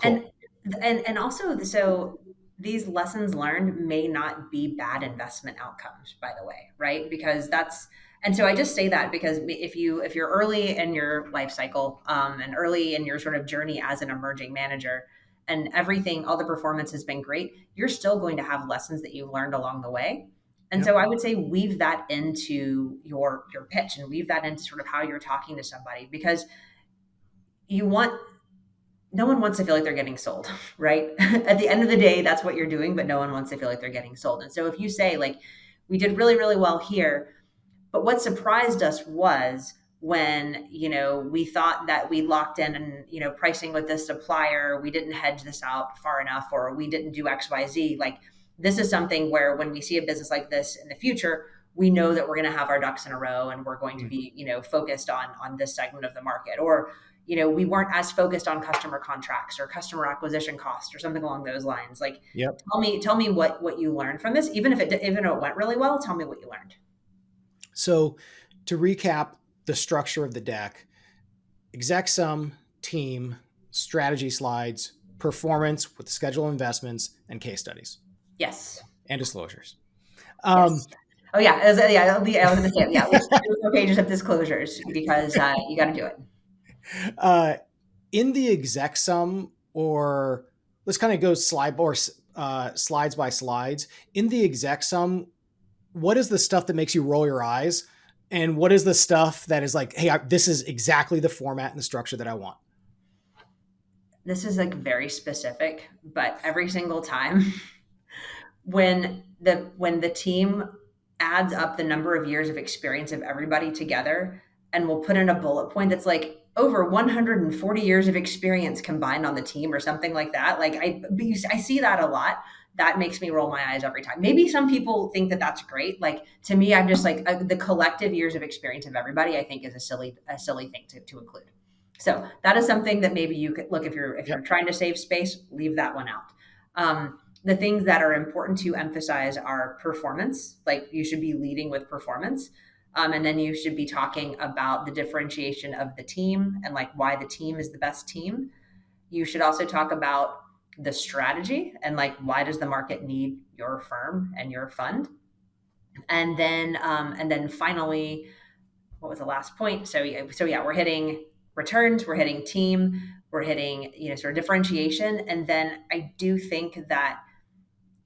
And Cool. and also, so these lessons learned may not be bad investment outcomes, by the way, right? Because that's, and so I just say that because if you're early in your life cycle, and early in your sort of journey as an emerging manager, and everything, all the performance has been great, you're still going to have lessons that you've learned along the way. And Yep. so I would say weave that into your pitch and weave that into sort of how you're talking to somebody, because you want no one wants to feel like they're getting sold, right? At the end of the day, that's what you're doing, but no one wants to feel like they're getting sold. And so if you say, like, we did really, really well here, but what surprised us was when, we thought that we locked in and, pricing with this supplier, we didn't hedge this out far enough, or we didn't do XYZ. Like, this is something where when we see a business like this in the future, we know that we're going to have our ducks in a row and we're going to Mm. be, focused on this segment of the market. Or, we weren't as focused on customer contracts or customer acquisition costs or something along those lines. Like, Yep. tell me what you learned from this. Even if it went really well, tell me what you learned. So to recap the structure of the deck, exec sum, team, strategy slides, performance with schedule investments, and case studies Yes. and disclosures. Yes. Um, Oh yeah, I was gonna say, yeah, at least 3 or 4 pages of disclosures because, you gotta do it. uh, in the exec sum, or let's kind of go slides by slides. In the exec sum, what is the stuff that makes you roll your eyes? And what is the stuff that is like, hey, this is exactly the format and the structure that I want? This is, like, very specific, but every single time when the team adds up the number of years of experience of everybody together, and we'll put in a bullet point that's like over 140 years of experience combined on the team or something like that. Like, I see that a lot. That makes me roll my eyes every time. Maybe some people think that that's great. Like, to me, I'm just like, the collective years of experience of everybody, I think, is a silly thing to include. So that is something that maybe you could look, if you're Yep. trying to save space, leave that one out. The things that are important to emphasize are performance. Like, you should be leading with performance. And then you should be talking about the differentiation of the team and like why the team is the best team. You should also talk about the strategy and like why does the market need your firm and your fund. And then finally, what was the last point? So yeah, we're hitting returns, we're hitting team, we're hitting, sort of differentiation. And then I do think that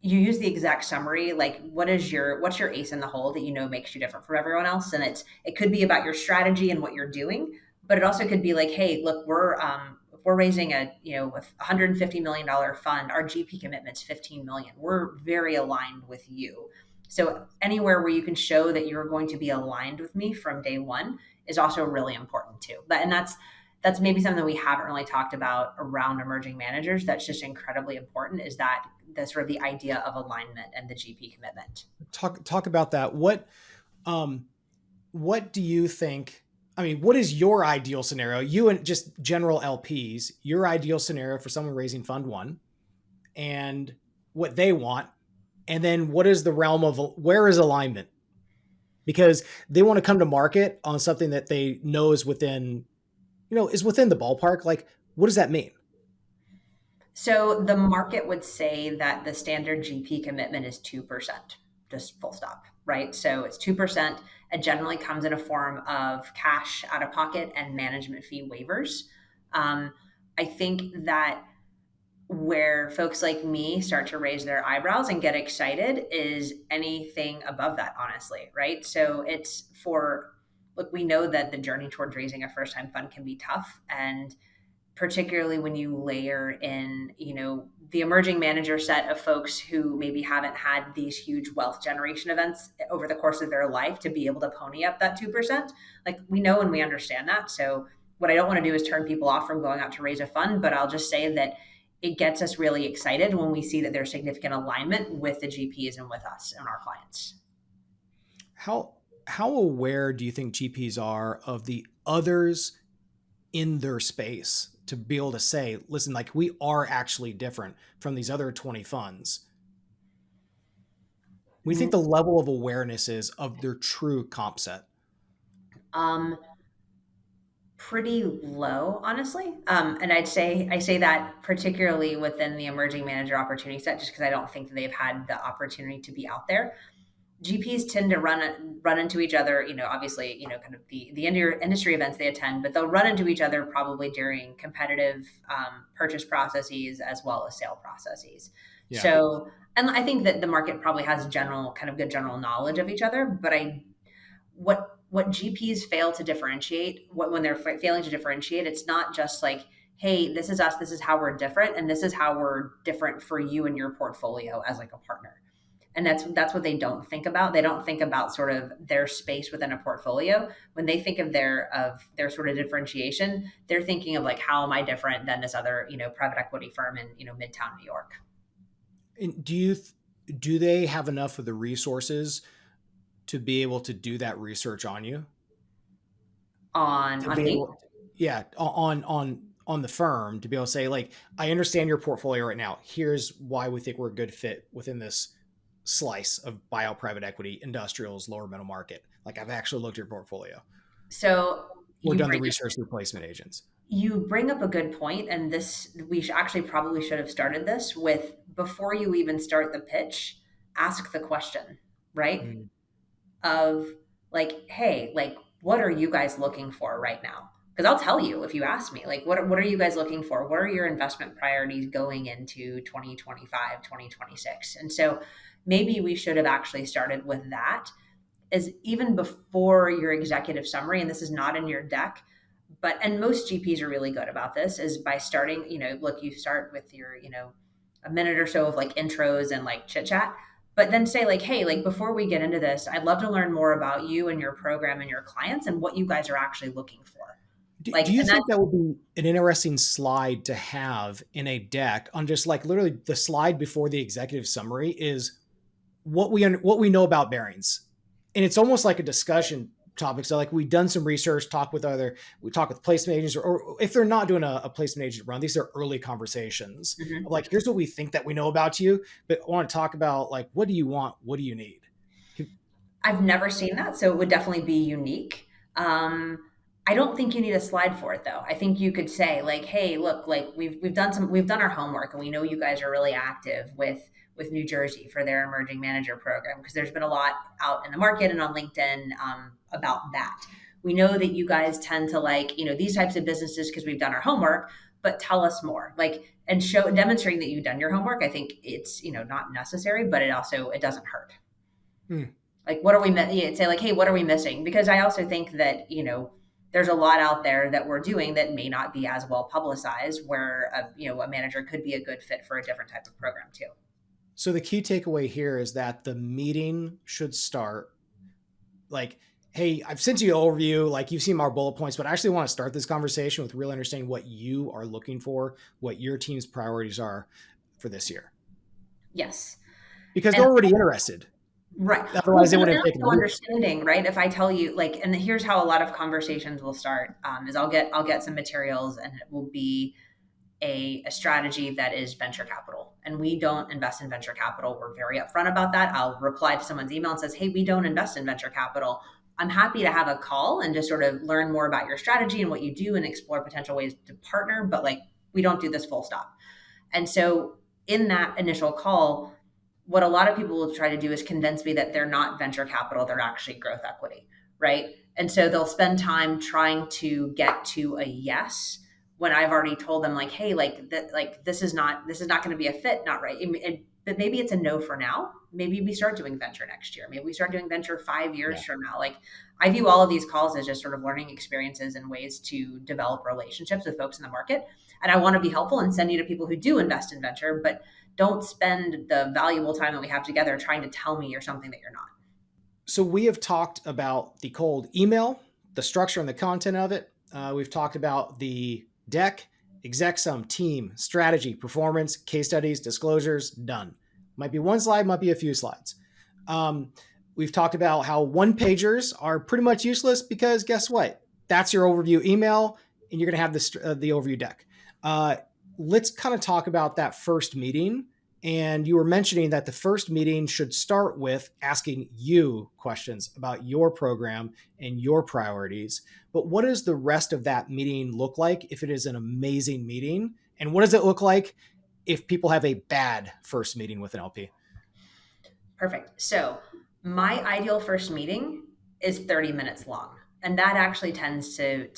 you use the exact summary, like what's your ace in the hole that makes you different from everyone else. And it could be about your strategy and what you're doing, but it also could be like, hey, look, if we're raising a $150 million fund, our GP commitment's 15 million. We're very aligned with you. So anywhere where you can show that you're going to be aligned with me from day one is also really important too. And that's maybe something that we haven't really talked about around emerging managers. That's just incredibly important, is that the sort of the idea of alignment and the GP commitment. Talk about that. Um, what do you think? I mean, what is your ideal scenario? You and just general LPs, your ideal scenario for someone raising fund one, and what they want, and then what is the realm of where is alignment? Because they want to come to market on something that they know is within, is within the ballpark. Like, what does that mean? So the market would say that the standard GP commitment is 2%, just full stop, right? So it's 2%. It generally comes in a form of cash out of pocket and management fee waivers. I think that where folks like me start to raise their eyebrows and get excited is anything above that, honestly, right? So it's for, look, we know that the journey towards raising a first time fund can be tough. And particularly when you layer in, the emerging manager set of folks who maybe haven't had these huge wealth generation events over the course of their life to be able to pony up that 2%. Like, we know and we understand that. So what I don't want to do is turn people off from going out to raise a fund, but I'll just say that it gets us really excited when we see that there's significant alignment with the GPs and with us and our clients. How aware do you think GPs are of the others in their space to be able to say, listen, like, we are actually different from these other 20 funds? We think the level of awareness is of their true comp set. Pretty low, honestly. And I say that particularly within the emerging manager opportunity set, just because I don't think that they've had the opportunity to be out there. GPs tend to run into each other, obviously, kind of the industry events they attend, but they'll run into each other probably during competitive purchase processes as well as sale processes. Yeah. So, and I think that the market probably has good general knowledge of each other, but what GPs fail to differentiate, when they're failing to differentiate, it's not just like, hey, this is us, this is how we're different, and this is how we're different for you and your portfolio as like a partner. And that's what they don't think about. They don't think about sort of their space within a portfolio. When they think of their sort of differentiation, they're thinking of like, how am I different than this other, private equity firm in, Midtown New York? And do they have enough of the resources to be able to do that research on you? On me? Yeah, on the firm, to be able to say, like, I understand your portfolio right now. Here's why we think we're a good fit within this slice of buyout private equity, industrials, lower middle market. Like, I've actually looked at your portfolio. So we're done the research through placement agents. You bring up a good point, and this we probably should have started this with, before you even start the pitch, ask the question, right? Of like, hey, like, what are you guys looking for right now? Because I'll tell you, if you ask me, like, what are you guys looking for? What are your investment priorities going into 2025, 2026? And so maybe we should have actually started with that, as even before your executive summary. And this is not in your deck, and most GPs are really good about this, is by starting, look, you start with your, a minute or so of like intros and like chit chat, but then say like, hey, like, before we get into this, I'd love to learn more about you and your program and your clients and what you guys are actually looking for. Do you think that would be an interesting slide to have in a deck, on just like literally the slide before the executive summary is what we know about Barings? And it's almost like a discussion topic. So like, we've done some research, we talk with placement agents, or if they're not doing a placement agent run, these are early conversations. Mm-hmm. Of like, here's what we think that we know about you, but I want to talk about like, what do you want? What do you need? I've never seen that. So it would definitely be unique. I don't think you need a slide for it though. I think you could say like, hey, look, like we've done our homework, and we know you guys are really active with New Jersey for their emerging manager program, because there's been a lot out in the market and on LinkedIn about that. We know that you guys tend to like, these types of businesses because we've done our homework, but tell us more, like, and demonstrating that you've done your homework. I think it's, not necessary, but it doesn't hurt. Like, what are we, say like, hey, what are we missing? Because I also think that, there's a lot out there that we're doing that may not be as well publicized, where a manager could be a good fit for a different type of program too. So the key takeaway here is that the meeting should start like, hey, I've sent you an overview, like you've seen our bullet points, but I actually want to start this conversation with really understanding what you are looking for, what your team's priorities are for this year. Yes. Because they're already interested. Right. Otherwise, they wouldn't take understanding, right? If I tell you, like, and here's how a lot of conversations will start, is I'll get some materials, and it will be a strategy that is venture capital. And we don't invest in venture capital. We're very upfront about that. I'll reply to someone's email and says, hey, we don't invest in venture capital. I'm happy to have a call and just sort of learn more about your strategy and what you do and explore potential ways to partner, but like, we don't do this full stop. And so in that initial call, what a lot of people will try to do is convince me that they're not venture capital, they're actually growth equity, right? And so they'll spend time trying to get to a yes when I've already told them like, hey, like that, like this is not going to be a fit, not right. But maybe it's a no for now. Maybe we start doing venture next year. Maybe we start doing venture 5 years Yeah. from now. Like I view all of these calls as just sort of learning experiences and ways to develop relationships with folks in the market. And I want to be helpful and send you to people who do invest in venture, but don't spend the valuable time that we have together trying to tell me you're something that you're not. So we have talked about the cold email, the structure and the content of it. We've talked about the deck, exec sum, team, strategy, performance, case studies, disclosures, done. Might be one slide, might be a few slides. We've talked about how one pagers are pretty much useless because guess what? That's your overview email, and you're going to have the overview deck. Let's kind of talk about that first meeting. And you were mentioning that the first meeting should start with asking you questions about your program and your priorities. But what does the rest of that meeting look like if it is an amazing meeting? And what does it look like if people have a bad first meeting with an LP? Perfect. So my ideal first meeting is 30 minutes long, and that actually tends to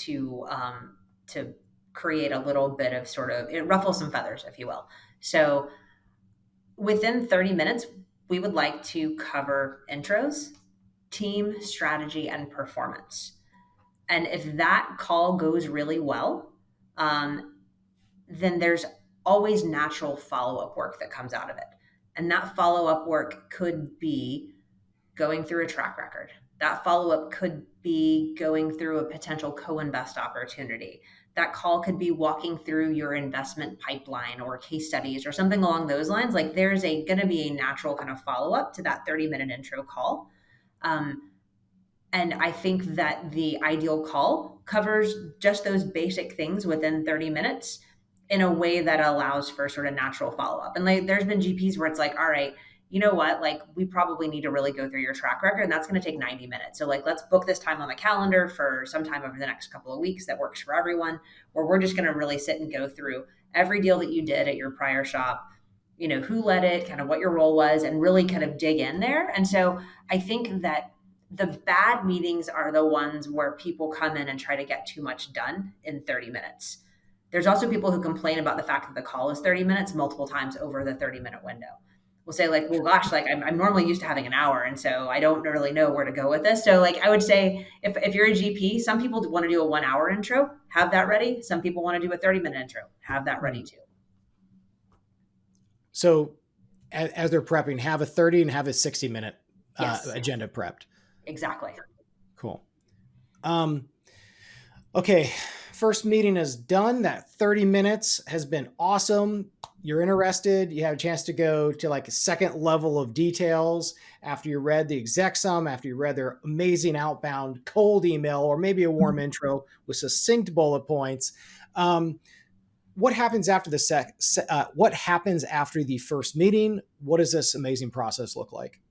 create a little bit of sort of it ruffles some feathers, if you will. So within 30 minutes, we would like to cover intros, team, strategy, and performance. And if that call goes really well, then there's always natural follow up work that comes out of it. And that follow up work could be going through a track record. That follow up could be going through a potential co invest opportunity. That call could be walking through your investment pipeline or case studies or something along those lines. Like there's going to be a natural kind of follow up to that 30-minute intro call. And I think that the ideal call covers just those basic things within 30 minutes in a way that allows for sort of natural follow up. And like, there's been GPs where it's like, all right, you know what? Like, we probably need to really go through your track record, and that's going to take 90 minutes. So, like, let's book this time on the calendar for sometime over the next couple of weeks that works for everyone, where we're just going to really sit and go through every deal that you did at your prior shop, you know, who led it, kind of what your role was, and really kind of dig in there. And so, I think that the bad meetings are the ones where people come in and try to get too much done in 30 minutes. There's also people who complain about the fact that the call is 30 minutes multiple times over the 30-minute window. We'll say like, well, gosh, like I'm normally used to having an hour. And so I don't really know where to go with this. So like, I would say if you're a GP, some people want to do a 1 hour intro, have that ready. Some people want to do a 30-minute intro, have that ready too. So as they're prepping, have a 30 and have a 60-minute agenda prepped. Exactly. Cool. Okay. First meeting is done. That 30 minutes has been awesome. You're interested. You have a chance to go to like a second level of details after you read the exec sum, after you read their amazing outbound cold email, or maybe a warm intro with succinct bullet points. What happens after what happens after the first meeting? What does this amazing process look like?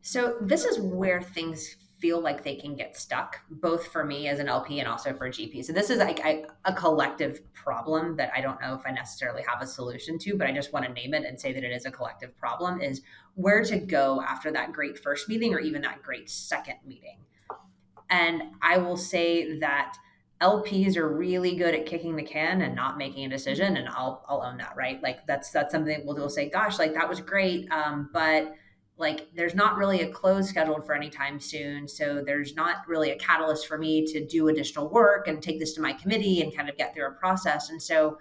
So this is where things feel like they can get stuck, both for me as an LP and also for GP. So this is like a collective problem that I don't know if I necessarily have a solution to, but I just want to name it and say that it is a collective problem, is where to go after that great first meeting or even that great second meeting. And I will say that LPs are really good at kicking the can and not making a decision, and I'll own that, right? Like that's something we'll say, gosh, like that was great, but like there's not really a close scheduled for any time soon, so there's not really a catalyst for me to do additional work and take this to my committee and kind of get through a process. And so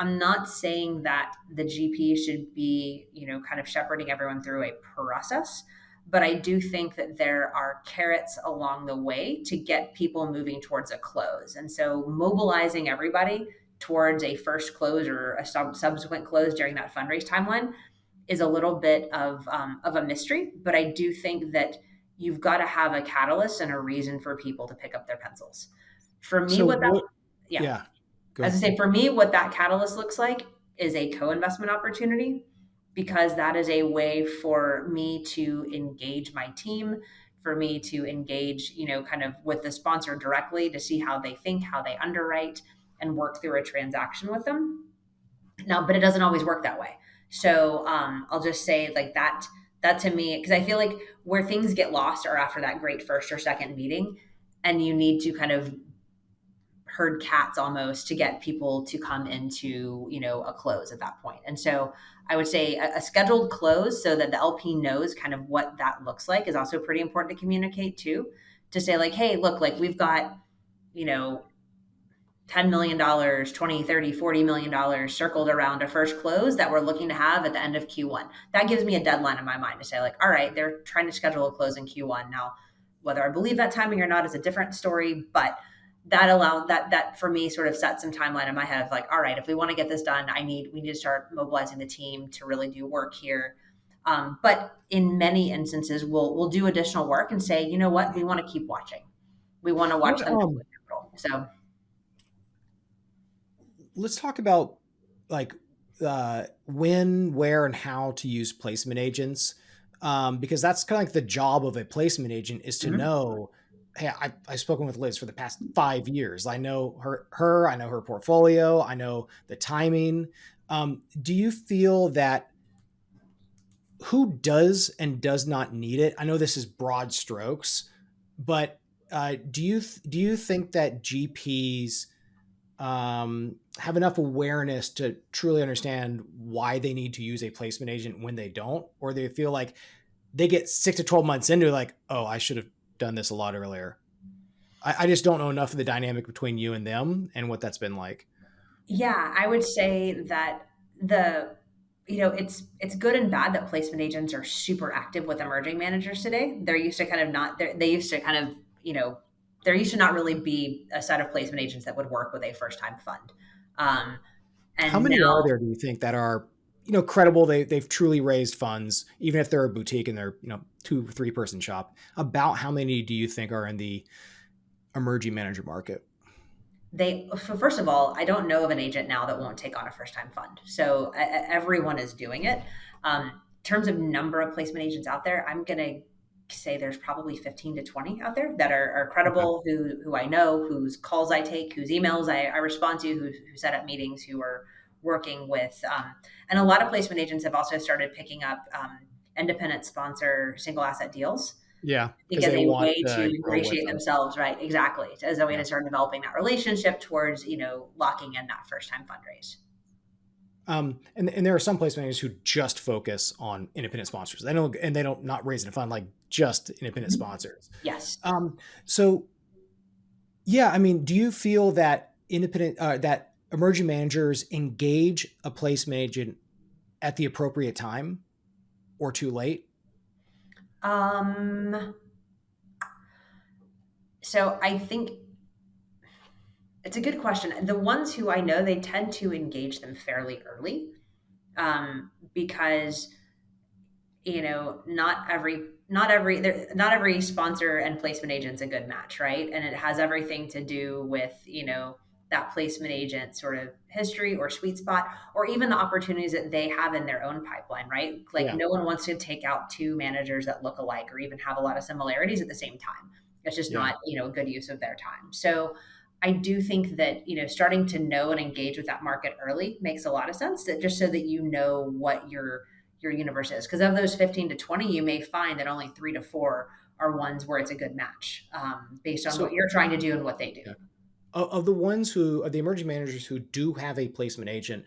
I'm not saying that the GP should be, you know, kind of shepherding everyone through a process, but I do think that there are carrots along the way to get people moving towards a close. And so mobilizing everybody towards a first close or a subsequent close during that fundraise timeline is a little bit of a mystery, but I do think that you've got to have a catalyst and a reason for people to pick up their pencils. For me, So as I say, for me, what that catalyst looks like is a co-investment opportunity, because that is a way for me to engage my team, for me to engage, you know, kind of with the sponsor directly to see how they think, how they underwrite, and work through a transaction with them. Now, but it doesn't always work that way. So I'll just say like that to me, because I feel like where things get lost are after that great first or second meeting, and you need to kind of herd cats almost to get people to come into, a close at that point. And so I would say a scheduled close so that the LP knows kind of what that looks like is also pretty important to communicate too, to say like, hey, look, like we've got, you know, $10 million, 20, 30, $40 million circled around a first close that we're looking to have at the end of Q1. That gives me a deadline in my mind to say like, all right, they're trying to schedule a close in Q1. Now, whether I believe that timing or not is a different story, but that allowed that for me sort of set some timeline in my head of like, all right, if we want to get this done, we need to start mobilizing the team to really do work here. But in many instances, we'll do additional work and say, you know what, we want to keep watching. We want to watch them deploy capital. So let's talk about like when, where, and how to use placement agents, because that's kind of like the job of a placement agent is to know. Hey, I've spoken with Liz for the past 5 years. I know her. I know her portfolio. I know the timing. Do you feel that who does and does not need it? I know this is broad strokes, but do you think that GPs have enough awareness to truly understand why they need to use a placement agent when they don't, or they feel like they get 6 to 12 months into like, oh, I should have done this a lot earlier? I just don't know enough of the dynamic between you and them and what that's been like. Yeah, I would say that it's good and bad that placement agents are super active with emerging managers today. They're used to kind of not, they used to kind of, there used to not really be a set of placement agents that would work with a first time fund. How And many are now there, do you think, that are, credible? They've truly raised funds, even if they're a boutique and they're, 2-3 person shop. About how many do you think are in the emerging manager market? first of all, I don't know of an agent now that won't take on a first time fund. So everyone is doing it. In terms of number of placement agents out there, I'm going to say there's probably 15 to 20 out there that are Okay. credible, who I know, whose calls I take, whose emails I respond to, who set up meetings, who are working with. And a lot of placement agents have also started picking up independent sponsor single asset deals. Yeah, I think because as they a want way to to grow with ingratiate them. themselves, right? Exactly. As a way Yeah. to start developing that relationship towards, locking in that first time fundraise. And there are some placement managers who just focus on independent sponsors. They don't not raise a fund, like just independent sponsors. Yes. So yeah, I mean, do you feel that that emerging managers engage a placement agent at the appropriate time or too late? Um, so I think it's a good question. The ones who I know, they tend to engage them fairly early, because not every sponsor and placement agent's a good match, right? And it has everything to do with that placement agent sort of history or sweet spot, or even the opportunities that they have in their own pipeline, right? Like Yeah. no one wants to take out two managers that look alike or even have a lot of similarities at the same time. It's just Yeah. not a good use of their time. So I do think that starting to know and engage with that market early makes a lot of sense, that just so that what your universe is. Because of those 15 to 20, you may find that only 3 to 4 are ones where it's a good match, based on what So you're trying to do and what they do. yeah. Of the emerging managers who do have a placement agent,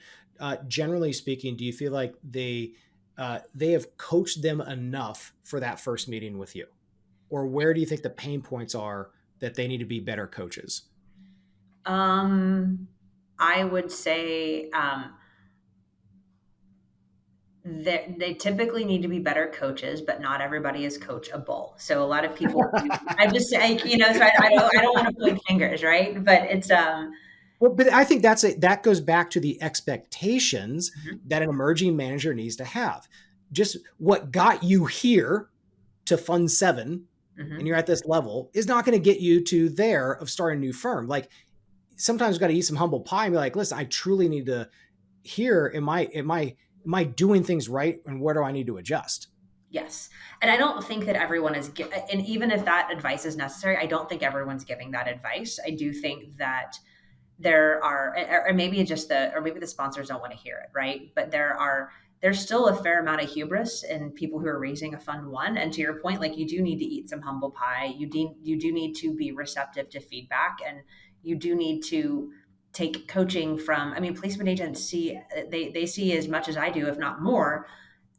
generally speaking, do you feel like they have coached them enough for that first meeting with you, or where do you think the pain points are that they need to be better coaches? I would say they typically need to be better coaches, but not everybody is coachable. So a lot of people, I just say, so I don't want to point fingers, right? But it's Well, but I think that goes back to the expectations mhm, that an emerging manager needs to have. Just what got you here to Fund 7, and mhm. you're at this level, is not going to get you to there of starting a new firm. Like sometimes you got to eat some humble pie and be like, listen, I truly need to hear, am I doing things right, and where do I need to adjust? Yes. And I don't think that everyone and even if that advice is necessary, I don't think everyone's giving that advice. I do think that there are, or maybe or maybe the sponsors don't want to hear it, right? But there's still a fair amount of hubris in people who are raising a fund one. And to your point, like you do need to eat some humble pie. You do need to be receptive to feedback, and you do need to take coaching from, I mean, placement agents see, they see as much as I do, if not more,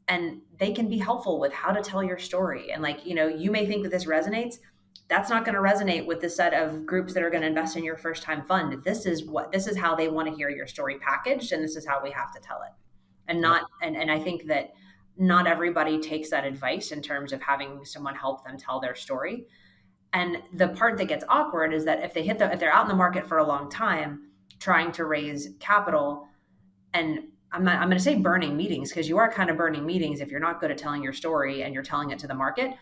and they can be helpful with how to tell your story. And like, you may think that this resonates. That's not going to resonate with the set of groups that are going to invest in your first time fund. This is how they want to hear your story packaged, and this is how we have to tell it. And Yep. not, and I think that not everybody takes that advice in terms of having someone help them tell their story. And the part that gets awkward is that if they're out in the market for a long time trying to raise capital, and I'm going to say burning meetings, because you are kind of burning meetings if you're not good at telling your story and you're telling it to the market,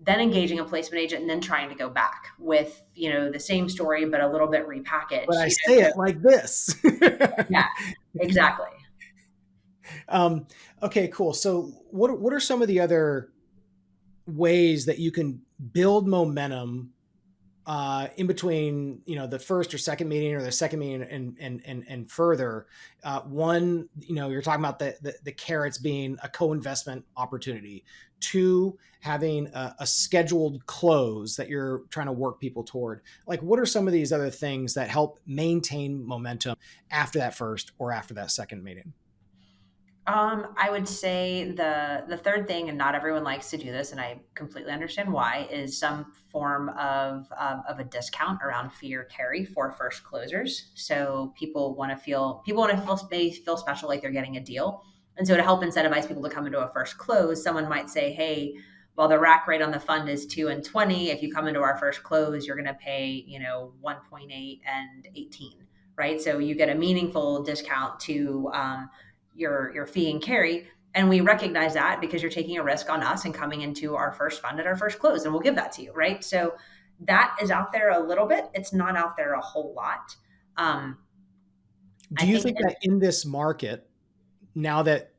then engaging a placement agent and then trying to go back with, the same story, but a little bit But repackaged, I say so it like this. yeah, exactly. Okay, cool. So what are some of the other ways that you can build momentum in between, the first or second meeting, or the second meeting and further? One, you're talking about the carrots being a co-investment opportunity. Two, having a scheduled close that you're trying to work people toward. Like, what are some of these other things that help maintain momentum after that first or after that second meeting? I would say the third thing, and not everyone likes to do this, and I completely understand why, is some form of a discount around fee or carry for first closers. So people want to feel special, like they're getting a deal. And so to help incentivize people to come into a first close, someone might say, "Hey, while the rack rate on the fund is 2 and 20, if you come into our first close, you're going to pay 1.8 and 18." Right? So you get a meaningful discount to your fee and carry. And we recognize that because you're taking a risk on us and coming into our first fund at our first close, and we'll give that to you, right? So that is out there a little bit. It's not out there a whole lot. Um, Do I you think, think that in this market, now that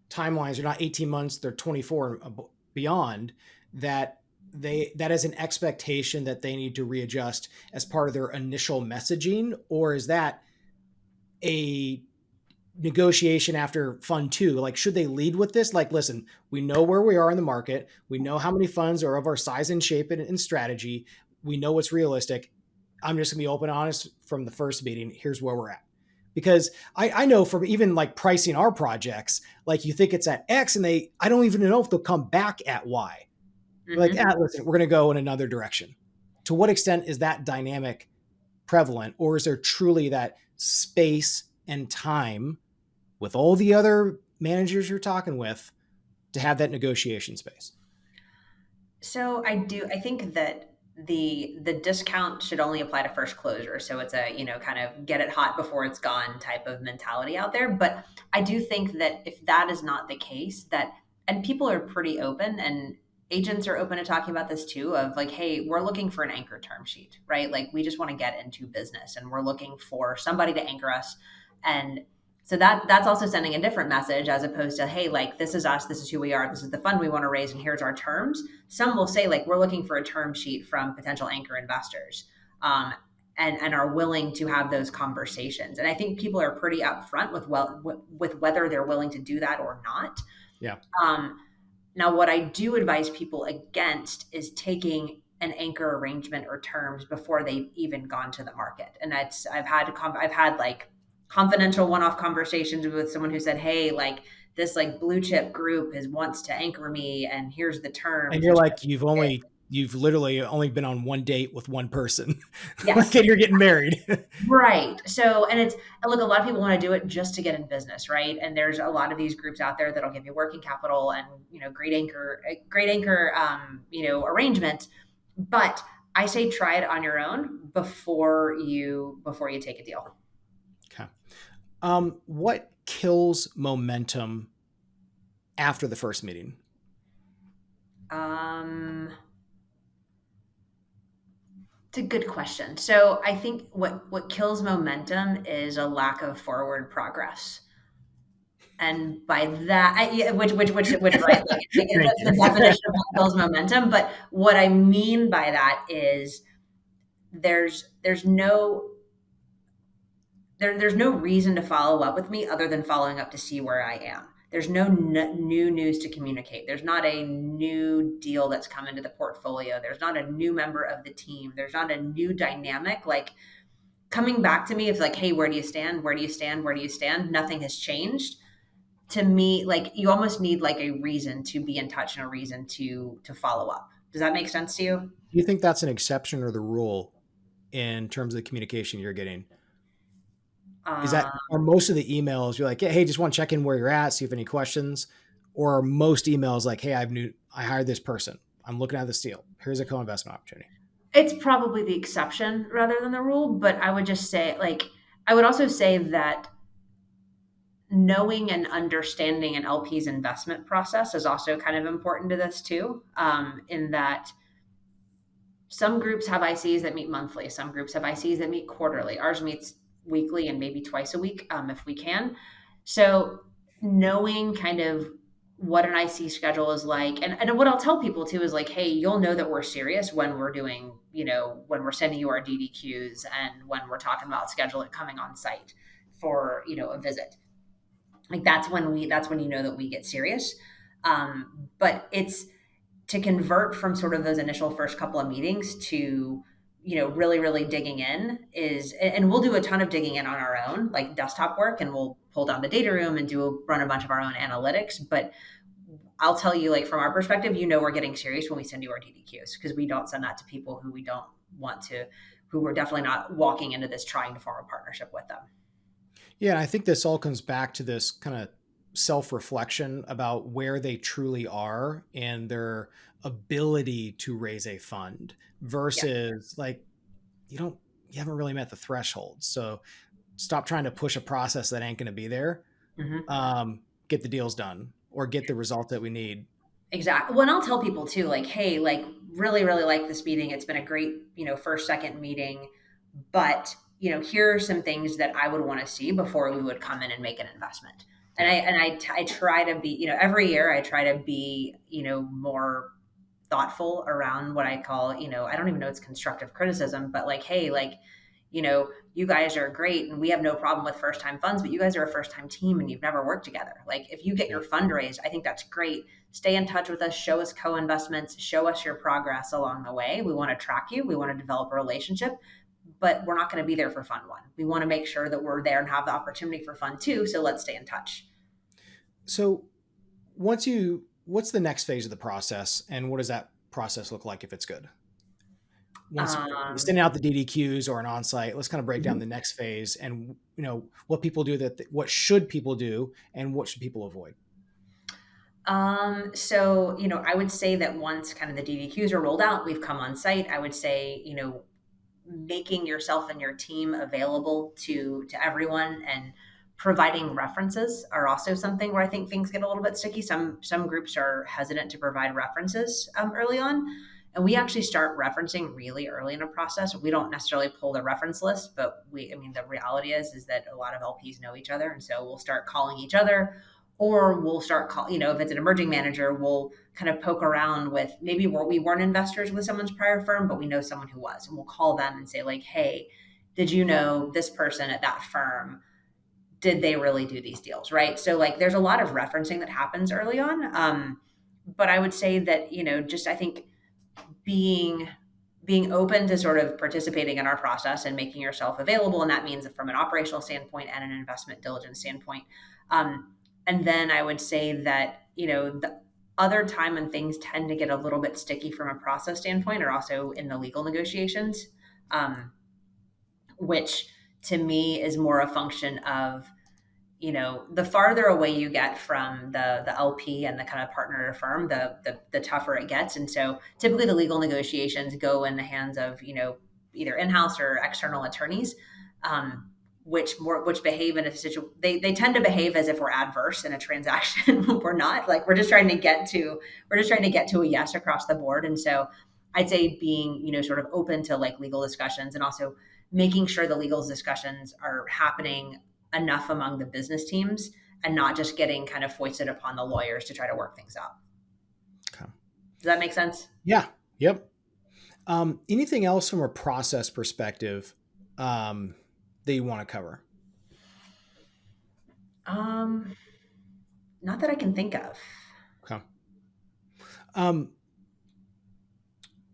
timelines are not 18 months, they're 24 and beyond, that that is an expectation that they need to readjust as part of their initial messaging? Or is that a negotiation after fund two? Like, should they lead with this? Like, listen, we know where we are in the market. We know how many funds are of our size and shape and strategy. We know what's realistic. I'm just gonna be open and honest from the first meeting. Here's where we're at. Because I know from even like pricing our projects, like you think it's at X and I don't even know if they'll come back at Y. We're like, mhm. listen, we're going to go in another direction. To what extent is that dynamic prevalent? Or is there truly that space and time with all the other managers you're talking with to have that negotiation space? So I think that the discount should only apply to first closure. So it's a, kind of get it hot before it's gone type of mentality out there. But I do think that if that is not the case, that, and people are pretty open, and agents are open to talking about this too, of like, hey, we're looking for an anchor term sheet, right? Like, we just want to get into business and we're looking for somebody to anchor us. And so that's also sending a different message, as opposed to, hey, like, this is us, this is who we are, this is the fund we want to raise, and here's our terms. Some will say, like, we're looking for a term sheet from potential anchor investors, and are willing to have those conversations. And I think people are pretty upfront with whether they're willing to do that or not. Yeah. Um, Now, what I do advise people against is taking an anchor arrangement or terms before they've even gone to the market. And I've had like confidential one-off conversations with someone who said, "Hey, like, this like blue chip group is wants to anchor me, and here's the And terms." you're And like, you've literally only been on one date with one person. Like, yes, and you're getting married. right. So, and look, a lot of people want to do it just to get in business, right? And there's a lot of these groups out there that'll give you working capital and, great anchor, arrangement. But I say try it on your own before you take a deal. Okay. What kills momentum after the first meeting? Um, it's a good question. So I think what kills momentum is a lack of forward progress. And by that, which right, like, Thank you. the definition of what builds momentum. But what I mean by that is there's no there's no reason to follow up with me other than following up to see where I am. There's no new news to communicate. There's not a new deal that's come into the portfolio. There's not a new member of the team. There's not a new dynamic. Like coming back to me, it's like, hey, where do you stand? Where do you stand? Where do you stand? Nothing has changed. To me, like you almost need like a reason to be in touch and a reason to follow up. Does that make sense to you? Do you think that's an exception or the rule in terms of the communication you're getting? Is that, Um, are most of the emails you're like, hey, just want to check in where you're at, see if any questions, or are most emails like, hey, I hired this person. I'm looking at this deal. Here's a co-investment opportunity. it's probably the exception rather than the rule, but I would just say, like, I would also say that knowing and understanding an LP's investment process is also kind of important to this too, in that some groups have ICs that meet monthly. Some groups have ICs that meet quarterly. Ours meets weekly and maybe twice a week if we can. So knowing kind of what an IC schedule is like, and what I'll tell people too is like, hey, you'll know that we're serious when we're doing, when we're sending you our DDQs and when we're talking about schedule it coming on site for, a visit. Like that's when you know that we get serious. But it's to convert from sort of those initial first couple of meetings to really really digging in is, and we'll do a ton of digging in on our own like desktop work, and we'll pull down the data room and run a bunch of our own analytics. But I'll tell you, like from our perspective, we're getting serious when we send you our DDQs, because we don't send that to people who we don't want to, who we're definitely not walking into this trying to form a partnership with them. Yeah, and I think this all comes back to this kind of self-reflection about where they truly are and their ability to raise a fund Yeah. versus like you haven't really met the threshold. So stop trying to push a process that ain't going to be there. Hmm. Get the deals done or get the result that we need. Exactly. Well, and I'll tell people too, like, hey, like, really, really like this meeting. It's been a great, first, second meeting, but here are some things that I would want to see before we would come in and make an investment. And Yeah. I try to be, every year I try to be, more thoughtful around what I call, I don't even know it's constructive criticism, but like, hey, like, you guys are great and we have no problem with first time funds, but you guys are a first time team and you've never worked together. Like, if you get Yeah. your fund raised, I think that's great. Stay in touch with us, show us co investments, show us your progress along the way. We want to track you, we want to develop a relationship, but we're not going to be there for fund one. We want to make sure that we're there and have the opportunity for fund two. So let's stay in touch. So what's the next phase of the process and what does that process look like if it's good? Once Um, sending out the DDQs or an onsite, let's kind of break down mhm. the next phase and what people do what should people do and what should people avoid? So, I would say that once kind of the DDQs are rolled out, we've come on site. I would say, making yourself and your team available to everyone and providing references are also something where I think things get a little bit sticky. Some groups are hesitant to provide references early on, and we actually start referencing really early in a process. We don't necessarily pull the reference list, but I mean, the reality is that a lot of LPs know each other, and so we'll start calling each other, or we'll start call. If it's an emerging manager, we'll kind of poke around with maybe we weren't investors with someone's prior firm, but we know someone who was, and we'll call them and say like, hey, did you know this person at that firm? Did they really do these deals? Right. So like there's a lot of referencing that happens early on. But I would say that, just I think being being open to sort of participating in our process and making yourself available. And that means from an operational standpoint and an investment diligence standpoint. And then I would say that, the other time when things tend to get a little bit sticky from a process standpoint are also in the legal negotiations, um, which to me is more a function of, the farther away you get from the LP and the kind of partner firm, the tougher it gets. And so typically the legal negotiations go in the hands of, either in-house or external attorneys, um, which behave in a situation, they tend to behave as if we're adverse in a transaction. We're not. Like, we're just trying to get to a yes across the board. And so I'd say being, sort of open to like legal discussions, and also making sure the legal discussions are happening enough among the business teams and not just getting kind of foisted upon the lawyers to try to work things out. Okay. Does that make sense? Yeah. Yep. Anything else from a process perspective that you want to cover? Um, Not that I can think of. Okay. Um,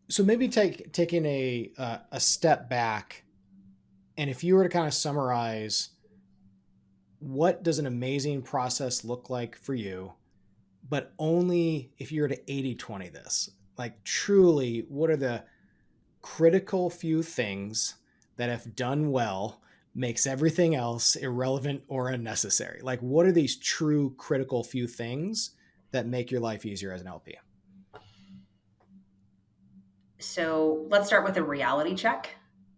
so maybe taking a step back, and if you were to kind of summarize, what does an amazing process look like for you? But only if you were to 80/20 this, like truly, what are the critical few things that, if done well, makes everything else irrelevant or unnecessary? Like, what are these true critical few things that make your life easier as an LP? So let's start with a reality check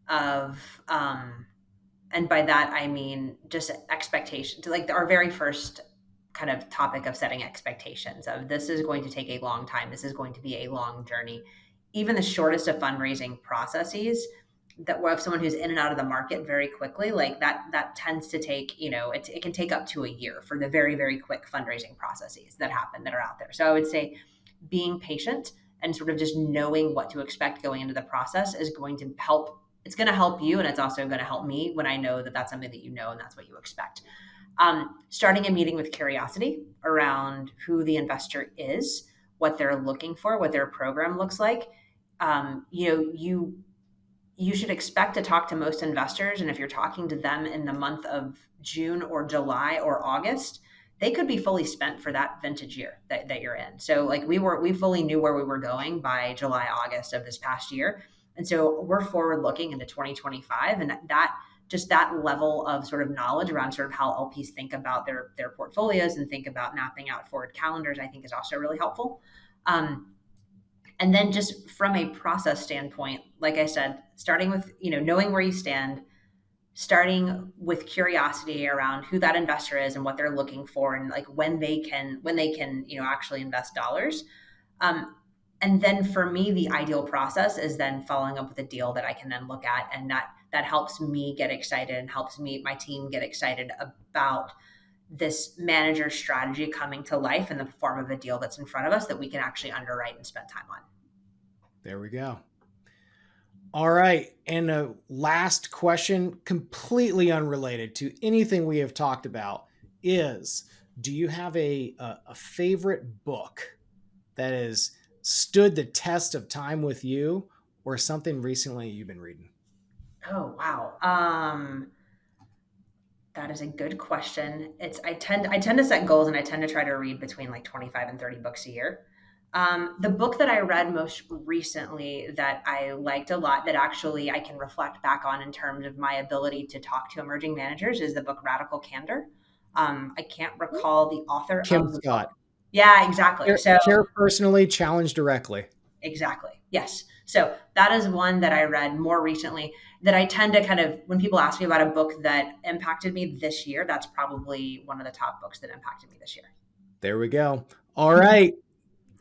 of, and by that I mean just expectations. Like our very first kind of topic of setting expectations of this is going to take a long time. This is going to be a long journey. Even the shortest of fundraising processes that we have someone who's in and out of the market very quickly, like that tends to take, it can take up to a year for the very, very quick fundraising processes that happen that are out there. So I would say being patient and sort of just knowing what to expect going into the process is going to help. It's going to help you, and it's also going to help me when I know that that's something that you know and that's what you expect. Starting a meeting with curiosity around who the investor is, what they're looking for, what their program looks like. You should expect to talk to most investors, and if you're talking to them in the month of June or July or August, they could be fully spent for that vintage year that you're in. So like we fully knew where we were going by July, August of this past year. And so we're forward looking into 2025, and that just that level of sort of knowledge around sort of how LPs think about their portfolios and think about mapping out forward calendars, I think is also really helpful. And then just from a process standpoint, like I said, starting with, knowing where you stand, starting with curiosity around who that investor is and what they're looking for, and like when they can, actually invest dollars. And then for me, the ideal process is then following up with a deal that I can then look at, and that helps me get excited and helps my team get excited about this manager strategy coming to life in the form of a deal that's in front of us that we can actually underwrite and spend time on. There we go. All right. And a last question, completely unrelated to anything we have talked about, is do you have a favorite book that has stood the test of time with you, or something recently you've been reading? Oh, wow. That is a good question. I tend to set goals, and I tend to try to read between like 25 and 30 books a year. The book that I read most recently that I liked a lot, that actually I can reflect back on in terms of my ability to talk to emerging managers, is the book Radical Candor. I can't recall the author Kim of the book. Scott. Yeah, exactly. Care personally, challenge directly. Exactly. Yes. So that is one that I read more recently that I tend to kind of, when people ask me about a book that impacted me this year, that's probably one of the top books that impacted me this year. There we go. All right.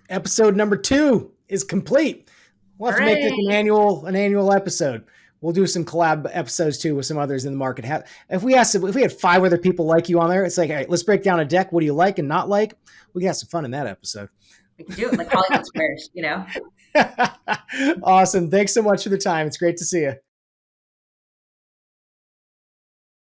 Episode number 2 is complete. We'll have to make this an annual episode. We'll do some collab episodes too with some others in the market. If we had 5 other people like you on there, it's like, all right, let's break down a deck. What do you like and not like? We can have some fun in that episode. We can do it like Hollywood Squares, Awesome. Thanks so much for the time. It's great to see you.